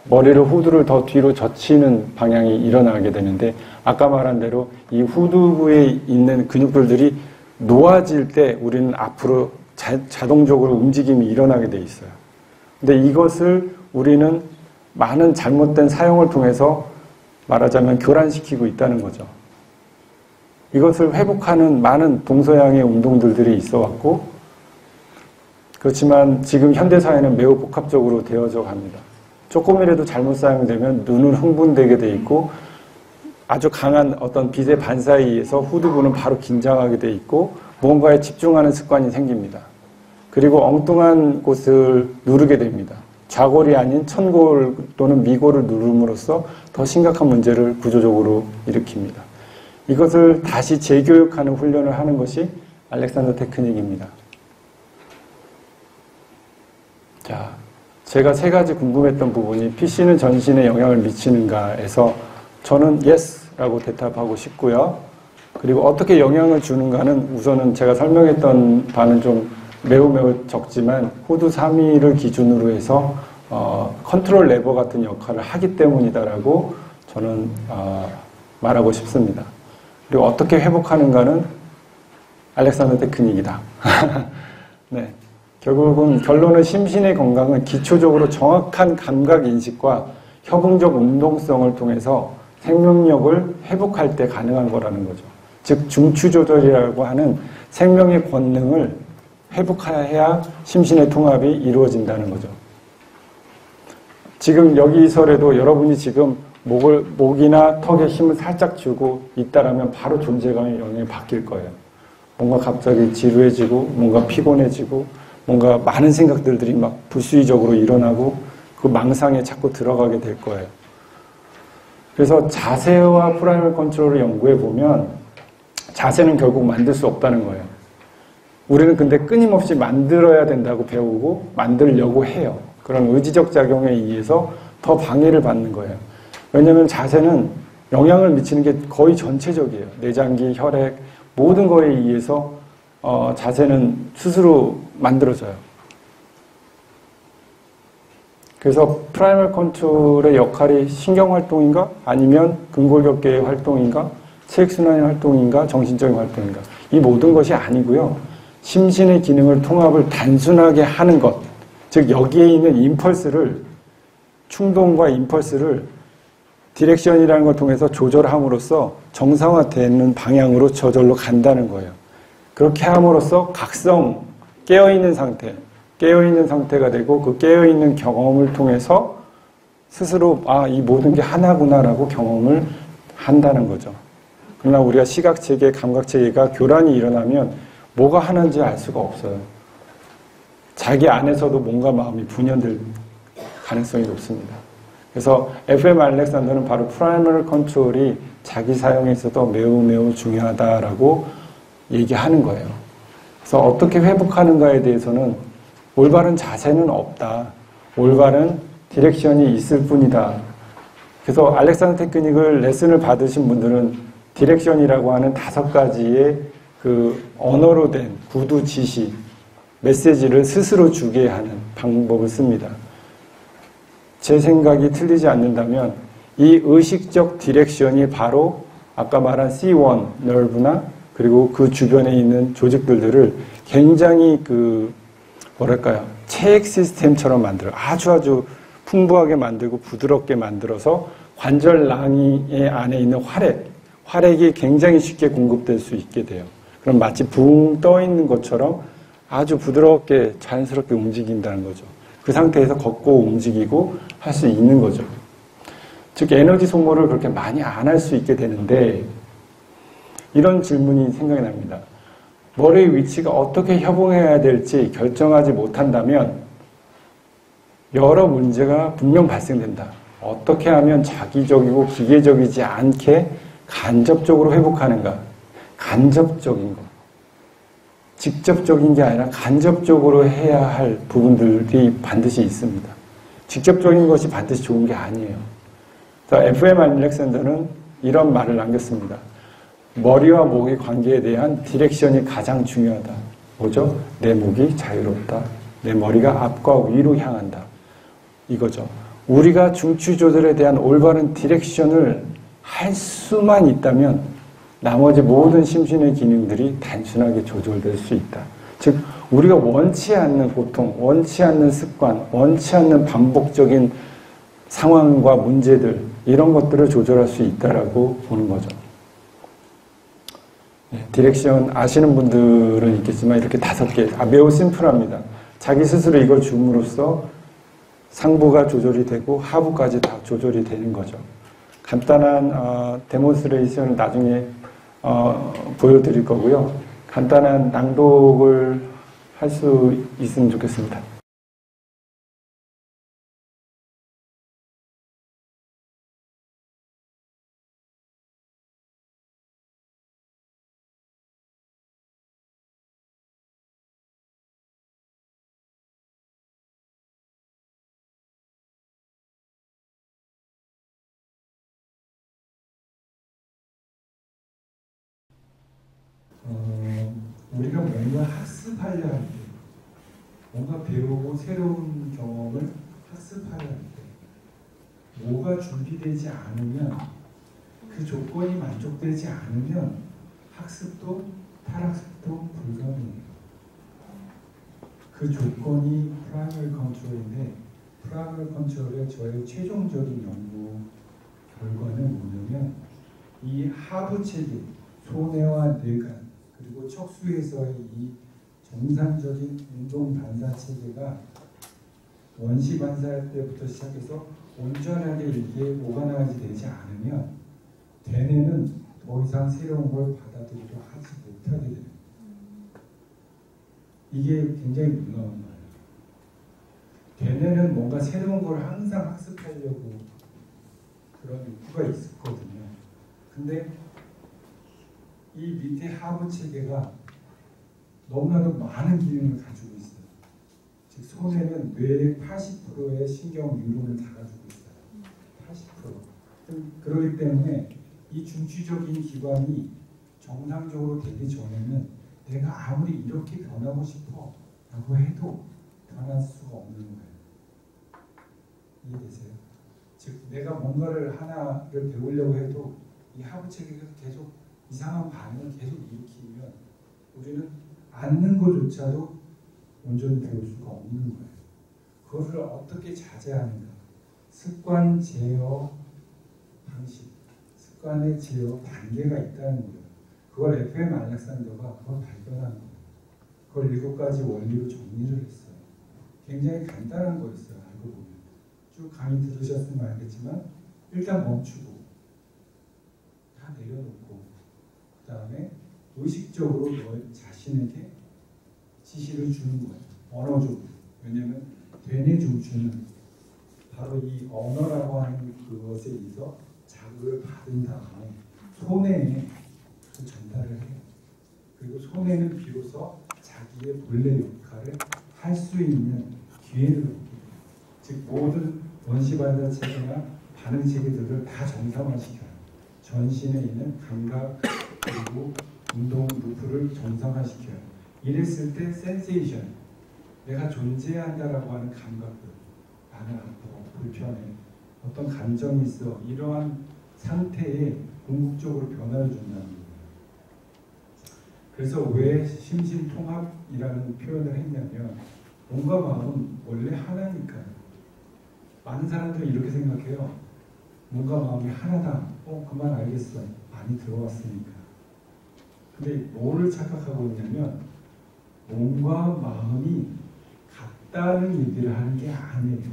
머리를 후두를 더 뒤로 젖히는 방향이 일어나게 되는데 아까 말한 대로 이 후두부에 있는 근육들이 놓아질 때 우리는 앞으로 자동적으로 움직임이 일어나게 돼 있어요. 근데 이것을 우리는 많은 잘못된 사용을 통해서 말하자면 교란시키고 있다는 거죠. 이것을 회복하는 많은 동서양의 운동들이 있어 왔고, 그렇지만 지금 현대사회는 매우 복합적으로 되어져 갑니다. 조금이라도 잘못 사용되면 눈은 흥분되게 돼 있고, 아주 강한 어떤 빛의 반사에 의해서 후두부는 바로 긴장하게 돼 있고, 무언가에 집중하는 습관이 생깁니다. 그리고 엉뚱한 곳을 누르게 됩니다. 좌골이 아닌 천골 또는 미골을 누름으로써 더 심각한 문제를 구조적으로 일으킵니다. 이것을 다시 재교육하는 훈련을 하는 것이 알렉산더 테크닉입니다. 자, 제가 세 가지 궁금했던 부분이 PC는 전신에 영향을 미치는가에서 저는 YES라고 대답하고 싶고요. 그리고 어떻게 영향을 주는가는 우선은 제가 설명했던 바는 좀 매우 적지만 호두 3위를 기준으로 해서 컨트롤 레버 같은 역할을 하기 때문이다라고 저는 말하고 싶습니다. 그리고 어떻게 회복하는가는 알렉산더 테크닉이다. 네. 결국은 결론은 심신의 건강은 기초적으로 정확한 감각 인식과 협응적 운동성을 통해서 생명력을 회복할 때 가능한 거라는 거죠. 즉 중추 조절이라고 하는 생명의 권능을 회복해야 심신의 통합이 이루어진다는 거죠. 지금 여기서라도 여러분이 지금 목이나 턱에 힘을 살짝 주고 있다라면 바로 존재감의 영역이 바뀔 거예요. 뭔가 갑자기 지루해지고 뭔가 피곤해지고 뭔가 많은 생각들이 막 불수의적으로 일어나고 그 망상에 자꾸 들어가게 될 거예요. 그래서 자세와 프라이멀 컨트롤을 연구해 보면 자세는 결국 만들 수 없다는 거예요. 우리는 근데 끊임없이 만들어야 된다고 배우고 만들려고 해요. 그런 의지적 작용에 의해서 더 방해를 받는 거예요. 왜냐하면 자세는 영향을 미치는 게 거의 전체적이에요. 내장기, 혈액, 모든 거에 의해서 자세는 스스로 만들어져요. 그래서 프라이멀 컨트롤의 역할이 신경활동인가? 아니면 근골격계의 활동인가? 체액순환의 활동인가? 정신적인 활동인가? 이 모든 것이 아니고요. 심신의 기능을 통합을 단순하게 하는 것. 즉 여기에 있는 임펄스를 충동과 임펄스를 디렉션이라는 걸 통해서 조절함으로써 정상화되는 방향으로 저절로 간다는 거예요. 그렇게 함으로써 각성, 깨어있는 상태가 되고 그 깨어있는 경험을 통해서 스스로 이 모든 게 하나구나라고 경험을 한다는 거죠. 그러나 우리가 시각체계, 감각체계가 교란이 일어나면 뭐가 하나인지 알 수가 없어요. 자기 안에서도 뭔가 마음이 분열될 가능성이 높습니다. 그래서 FM 알렉산더는 바로 프라이머리 컨트롤이 자기 사용에 있어서 매우 중요하다라고 얘기하는 거예요. 그래서 어떻게 회복하는가에 대해서는 올바른 자세는 없다. 올바른 디렉션이 있을 뿐이다. 그래서 알렉산더 테크닉을 레슨을 받으신 분들은 디렉션이라고 하는 5가지의 그 언어로 된 구두 지시, 메시지를 스스로 주게 하는 방법을 씁니다. 제 생각이 틀리지 않는다면 이 의식적 디렉션이 바로 아까 말한 C1 nerve나 그리고 그 주변에 있는 조직들을 굉장히 체액 시스템처럼 만들어 아주 풍부하게 만들고 부드럽게 만들어서 관절낭이 안에 있는 활액이 굉장히 쉽게 공급될 수 있게 돼요. 그럼 마치 붕 떠 있는 것처럼 아주 부드럽게 자연스럽게 움직인다는 거죠. 그 상태에서 걷고 움직이고 할 수 있는 거죠. 즉 에너지 소모를 그렇게 많이 안 할 수 있게 되는데 이런 질문이 생각이 납니다. 머리의 위치가 어떻게 협응해야 될지 결정하지 못한다면 여러 문제가 분명 발생된다. 어떻게 하면 자기적이고 기계적이지 않게 간접적으로 회복하는가? 간접적인 것. 직접적인 게 아니라 간접적으로 해야 할 부분들이 반드시 있습니다. 직접적인 것이 반드시 좋은 게 아니에요. FM 알렉산더는 이런 말을 남겼습니다. 머리와 목의 관계에 대한 디렉션이 가장 중요하다. 뭐죠? 내 목이 자유롭다. 내 머리가 앞과 위로 향한다. 이거죠. 우리가 중추 조절에 대한 올바른 디렉션을 할 수만 있다면 나머지 모든 심신의 기능들이 단순하게 조절될 수 있다. 즉 우리가 원치 않는 고통, 원치 않는 습관, 원치 않는 반복적인 상황과 문제들 이런 것들을 조절할 수 있다라고 보는 거죠. 디렉션 아시는 분들은 있겠지만 이렇게 5개, 매우 심플합니다. 자기 스스로 이걸 줌으로써 상부가 조절이 되고 하부까지 다 조절이 되는 거죠. 간단한 데몬스트레이션을 나중에 보여드릴 거고요. 간단한 낭독을 할 수 있으면 좋겠습니다. 우리가 뭔가 학습하려 할 때, 뭔가 배우고 새로운 경험을 학습하려 할 때, 뭐가 준비되지 않으면, 그 조건이 만족되지 않으면 학습도 탈학습도 불가능해요. 그 조건이 프라이머리 컨트롤인데, 프라이머리 컨트롤의 저의 최종적인 연구 결과는 뭐냐면 이 하부 체계, 소뇌와 뇌간 그리고 척수에서의 이 정상적인 운동 반사 체계가 원시 반사할 때부터 시작해서 온전하게 이게 오가나이즈 되지 않으면 대뇌는 더 이상 새로운 걸 받아들이려 하지 못하게 됩니다. 이게 굉장히 놀라운 거예요. 대뇌는 뭔가 새로운 걸 항상 학습하려고 그런 욕구가 있었거든요. 근데 이 밑에 하부 체계가 너무나도 많은 기능을 가지고 있어요. 즉 소뇌는 뇌의 80%의 신경 뉴런을 다 가지고 있어요. 80%. 그렇기 때문에 이 중추적인 기관이 정상적으로 되기 전에는 내가 아무리 이렇게 변하고 싶어 라고 해도 변할 수가 없는 거예요. 이해되세요? 즉 내가 뭔가를 하나를 배우려고 해도 이 하부 체계가 계속 이상한 반응을 계속 일으키면 우리는 앉는 것조차도 온전히 배울 수가 없는 거예요. 그것을 어떻게 자제하는가? 습관 제어 방식, 습관의 제어 단계가 있다는 거예요. 그걸 FM 알렉산더가 그걸 발견한 거예요. 그걸 7가지 원리로 정리를 했어요. 굉장히 간단한 거였어요. 알고 보면. 쭉 강의 들으셨으면 알겠지만 일단 멈추고 다 내려놓고 그 다음에 의식적으로 너 자신에게 지시를 주는 거예요. 언어적으로. 왜냐하면 되뇌 중추는 바로 이 언어라고 하는 그것에 의해서 자극을 받은 다음에 소뇌에 그 전달을 해요. 그리고 소뇌는 비로소 자기의 본래 역할을 할 수 있는 기회를 얻게 돼요. 즉 모든 원시반사 체계나 반응 체계들을 다 정상화시켜요. 전신에 있는 감각 그리고 운동 루프를 정상화시켜요. 이랬을 때 센세이션, 내가 존재한다라고 하는 감각들, 나는 아파, 불편해, 어떤 감정이 있어, 이러한 상태에 궁극적으로 변화를 준다는 거예요. 그래서 왜 심신통합이라는 표현을 했냐면 몸과 마음은 원래 하나니까요. 많은 사람들이 이렇게 생각해요. 몸과 마음이 하나다. 그만 알겠어. 많이 들어왔으니까. 근데 뭐를 착각하고 있냐면 몸과 마음이 같다는 얘기를 하는 게 아니에요.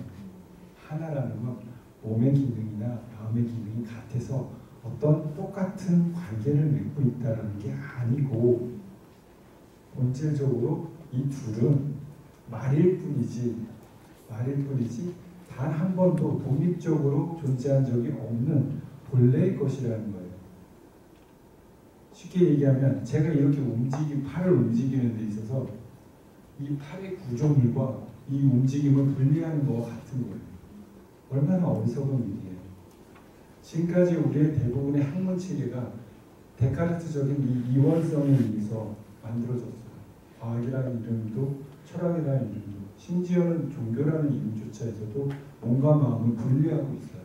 하나라는 건 몸의 기능이나 마음의 기능이 같아서 어떤 똑같은 관계를 맺고 있다는 게 아니고 본질적으로 이 둘은 말일 뿐이지 말일 뿐이지 단 한 번도 독립적으로 존재한 적이 없는 본래의 것이라는 거예요. 쉽게 얘기하면 제가 이렇게 팔을 움직이는 데 있어서 이 팔의 구조물과 이 움직임을 분리하는 것과 같은 거예요. 얼마나 어리석은 일이에요. 지금까지 우리의 대부분의 학문 체계가 데카르트적인 이 이원성에 의해서 만들어졌어요. 과학이라는 이름도 철학이라는 이름도 심지어는 종교라는 이름조차에서도 몸과 마음을 분리하고 있어요.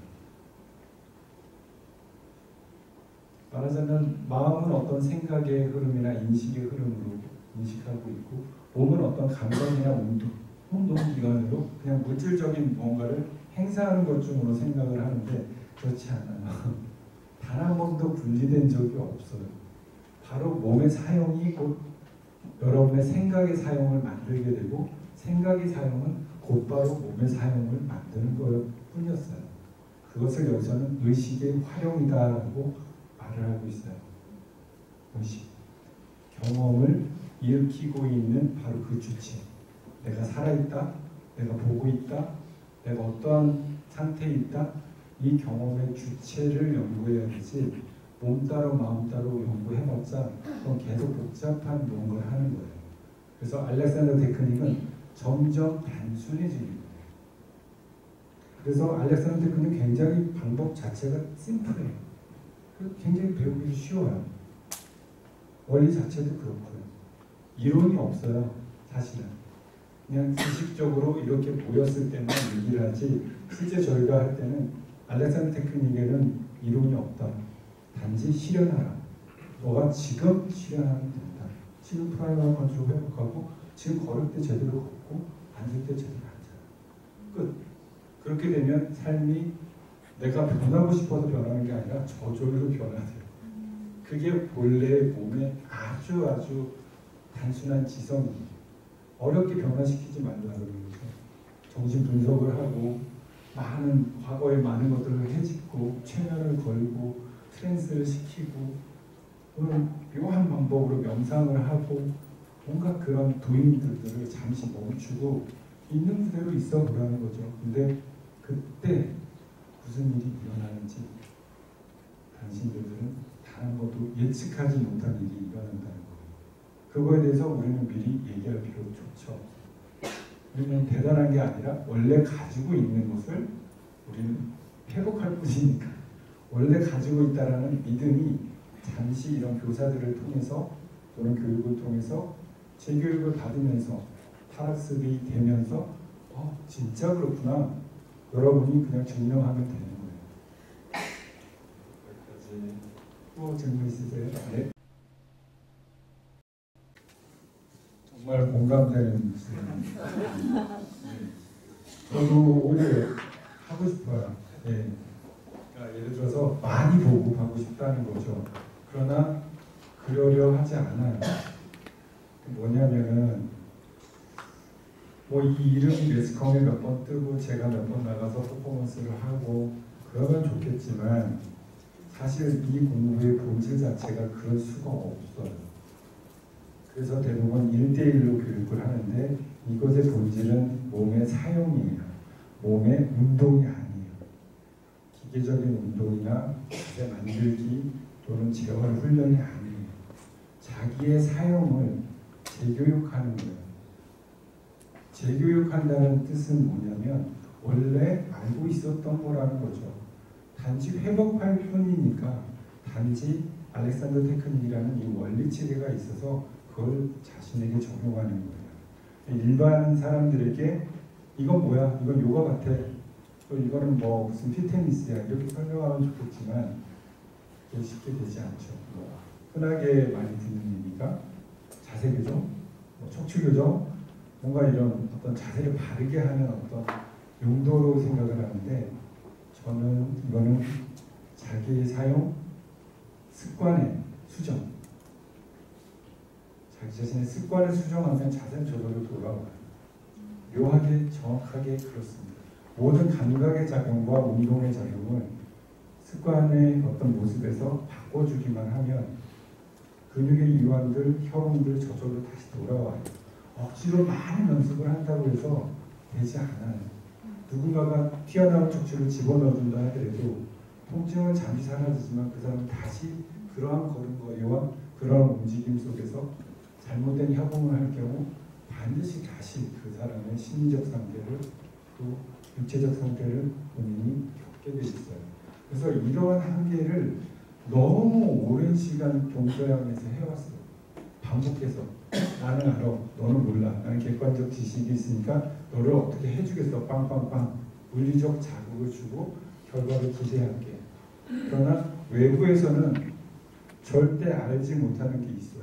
말하자면 마음은 어떤 생각의 흐름이나 인식의 흐름으로 인식하고 있고 몸은 어떤 감정이나 운동기관으로 그냥 물질적인 뭔가를 행사하는 것 중으로 생각을 하는데 그렇지 않아요. 단 한 번도 분리된 적이 없어요. 바로 몸의 사용이 곧 여러분의 생각의 사용을 만들게 되고 생각의 사용은 곧바로 몸의 사용을 만드는 것 뿐이었어요. 그것을 여기서는 의식의 활용이다라고 말을 하고 있어요. 의식. 경험을 일으키고 있는 바로 그 주체. 내가 살아있다, 내가 보고 있다, 내가 어떠한 상태에 있다, 이 경험의 주체를 연구해야 되지 몸 따로 마음 따로 연구해봤자 그건 계속 복잡한 뭔가를 하는 거예요. 그래서 알렉산더 테크닉은 점점 단순해지는 거예요. 그래서 알렉산더 테크닉은 굉장히 방법 자체가 심플해요. 굉장히 배우기 쉬워요. 원리 자체도 그렇고요. 이론이 없어요. 사실은. 그냥 지식적으로 이렇게 보였을 때만 얘기를 하지 실제 저희가 할 때는 알렉산더 테크닉에는 이론이 없다. 단지 실현하라. 너가 지금 실현하면 된다. 지금 프라이머리 컨트롤 회복하고 지금 걸을 때 제대로 걷고 앉을 때 제대로 앉아라. 끝. 그렇게 되면 삶이 내가 변하고 싶어서 변하는 게 아니라 저절로 변화돼요. 그게 본래 몸의 아주 단순한 지성이에요. 어렵게 변화시키지 말라는 거죠. 정신 분석을 하고 과거의 많은 것들을 헤집고 최면을 걸고 트랜스를 시키고 또는 묘한 방법으로 명상을 하고 뭔가 그런 도인들을 잠시 멈추고 있는 그대로 있어 보라는 거죠. 근데 그때 무슨 일이 일어나는지 당신들은 단 한 번도 예측하지 못한 일이 일어난다는 거예요. 그거에 대해서 우리는 미리 얘기할 필요조차 없어요. 우리는 대단한 게 아니라 원래 가지고 있는 것을 우리는 회복할 뿐이니까 원래 가지고 있다라는 믿음이 잠시 이런 교사들을 통해서 또는 교육을 통해서 재교육을 받으면서 타락습이 되면서 진짜 그렇구나 여러분이 그냥 증명하면 되는 거예요. 여기까지 또 질문 있으세요? 네. 정말 공감되는 질문입니다. 저도 오늘 하고 싶어요. 예. 그러니까 예를 들어서 많이 보고 가고 싶다는 거죠. 그러나 그러려 하지 않아요. 뭐냐면은 이 이름이 매스컴에 몇 번 뜨고 제가 몇 번 나가서 퍼포먼스를 하고 그러면 좋겠지만 사실 이 공부의 본질 자체가 그럴 수가 없어요. 그래서 대부분 1대1로 교육을 하는데 이것의 본질은 몸의 사용이에요. 몸의 운동이 아니에요. 기계적인 운동이나 자세 만들기 또는 재활 훈련이 아니에요. 자기의 사용을 재교육하는 거예요. 재교육한다는 뜻은 뭐냐면 원래 알고 있었던 거라는 거죠. 단지 회복할 뿐이니까 단지 알렉산더 테크닉이라는 이 원리 체계가 있어서 그걸 자신에게 적용하는 거예요. 일반 사람들에게 이건 뭐야? 이건 요가 같아. 또 이거는 무슨 피트니스야. 이렇게 설명하면 좋겠지만 그게 쉽게 되지 않죠. 흔하게 많이 듣는 얘기가 자세 교정, 척추 교정, 뭔가 이런 어떤 자세를 바르게 하는 어떤 용도로 생각을 하는데 저는 이거는 자기의 사용, 습관의 수정. 자기 자신의 습관을 수정하면 자세는 저절로 돌아와요. 묘하게 정확하게 그렇습니다. 모든 감각의 작용과 운동의 작용을 습관의 어떤 모습에서 바꿔주기만 하면 근육의 이완들, 혈흔들 저절로 다시 돌아와요. 억지로 많은 연습을 한다고 해서 되지 않아요. 누군가가 튀어나온 척추를 집어넣어준다 하더라도 통증은 잠시 사라지지만 그 사람은 다시 그러한 걸음걸이와 그러한 움직임 속에서 잘못된 협응을 할 경우 반드시 다시 그 사람의 심리적 상태를 또 육체적 상태를 본인이 겪게 돼 있어요. 그래서 이러한 한계를 너무 오랜 시간 동서양에서 해왔어요. 반복해서 나는 알아, 너는 몰라. 나는 객관적 지식이 있으니까 너를 어떻게 해주겠어. 빵빵빵 물리적 자극을 주고 결과를 기대할게. 그러나 외부에서는 절대 알지 못하는 게 있어요.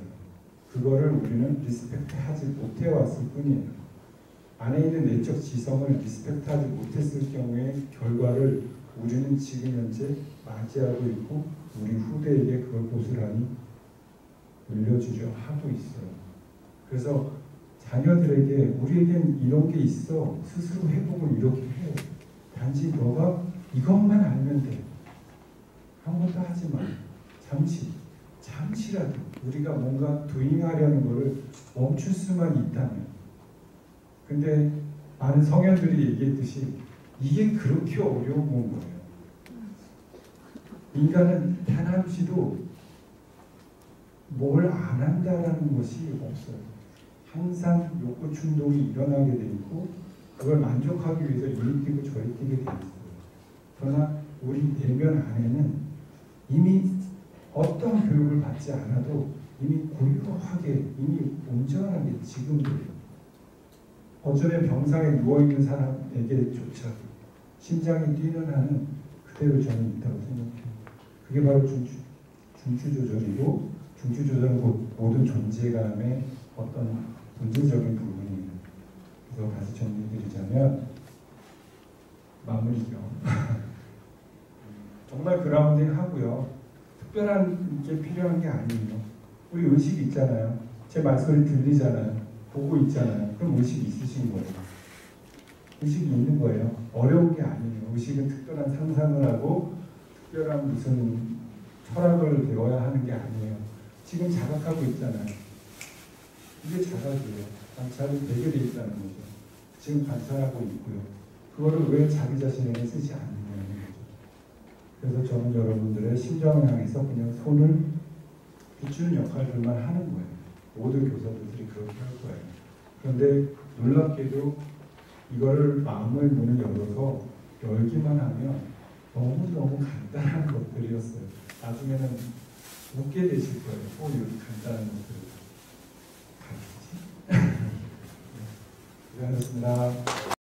그거를 우리는 리스펙트하지 못해왔을 뿐이에요. 안에 있는 내적 지성을 리스펙트하지 못했을 경우에 결과를 우리는 지금 현재 맞이하고 있고 우리 후대에게 그걸 고스란히 물려주려 하고 있어요. 그래서 자녀들에게 우리에겐 이런 게 있어. 스스로 회복을 이렇게 해요. 단지 너가 이것만 알면 돼. 아무것도 하지 마. 잠시라도 우리가 뭔가 도잉하려는 거를 멈출 수만 있다면. 근데 많은 성현들이 얘기했듯이 이게 그렇게 어려운 건 거예요. 인간은 단 한시도 뭘 안 한다라는 것이 없어요. 항상 욕구 충동이 일어나게 돼 있고 그걸 만족하기 위해서 이리 뛰고 저리 뛰게 돼 있어요. 그러나 우리 내면 안에는 이미 어떤 교육을 받지 않아도 이미 고요하게, 이미 온전하게 지금도 어쩌면 병상에 누워있는 사람에게조차도 심장이 뛰는 한은 그대로 저는 있다고 생각해요. 그게 바로 중추조절이고 중추조절은 모든 존재감의 어떤 본질적인 부분이에요. 그래서 다시 정리드리자면 마무리죠. 정말 그라운딩 하고요. 특별한 게 필요한 게 아니에요. 우리 의식 있잖아요. 제 말소리 들리잖아요. 보고 있잖아요. 그럼 의식이 있으신 거예요. 의식이 있는 거예요. 어려운 게 아니에요. 의식은 특별한 상상을 하고 특별한 무슨 철학을 배워야 하는 게 아니에요. 지금 자각하고 있잖아요. 이게 자각이에요. 관찰이 되게 돼 있다는 거죠. 지금 관찰하고 있고요. 그거를 왜 자기 자신에게 쓰지 않느냐는 거죠. 그래서 저는 여러분들의 심정을 향해서 그냥 손을 비추는 역할들만 하는 거예요. 모든 교사들이 그렇게 할 거예요. 그런데 놀랍게도 이거를 마음의 문을 열어서 열기만 하면 너무너무 간단한 것들이었어요. 나중에는 웃게 되실 거예요. 이렇게 간단한 것들을 가르치지? 네, 고생하셨습니다.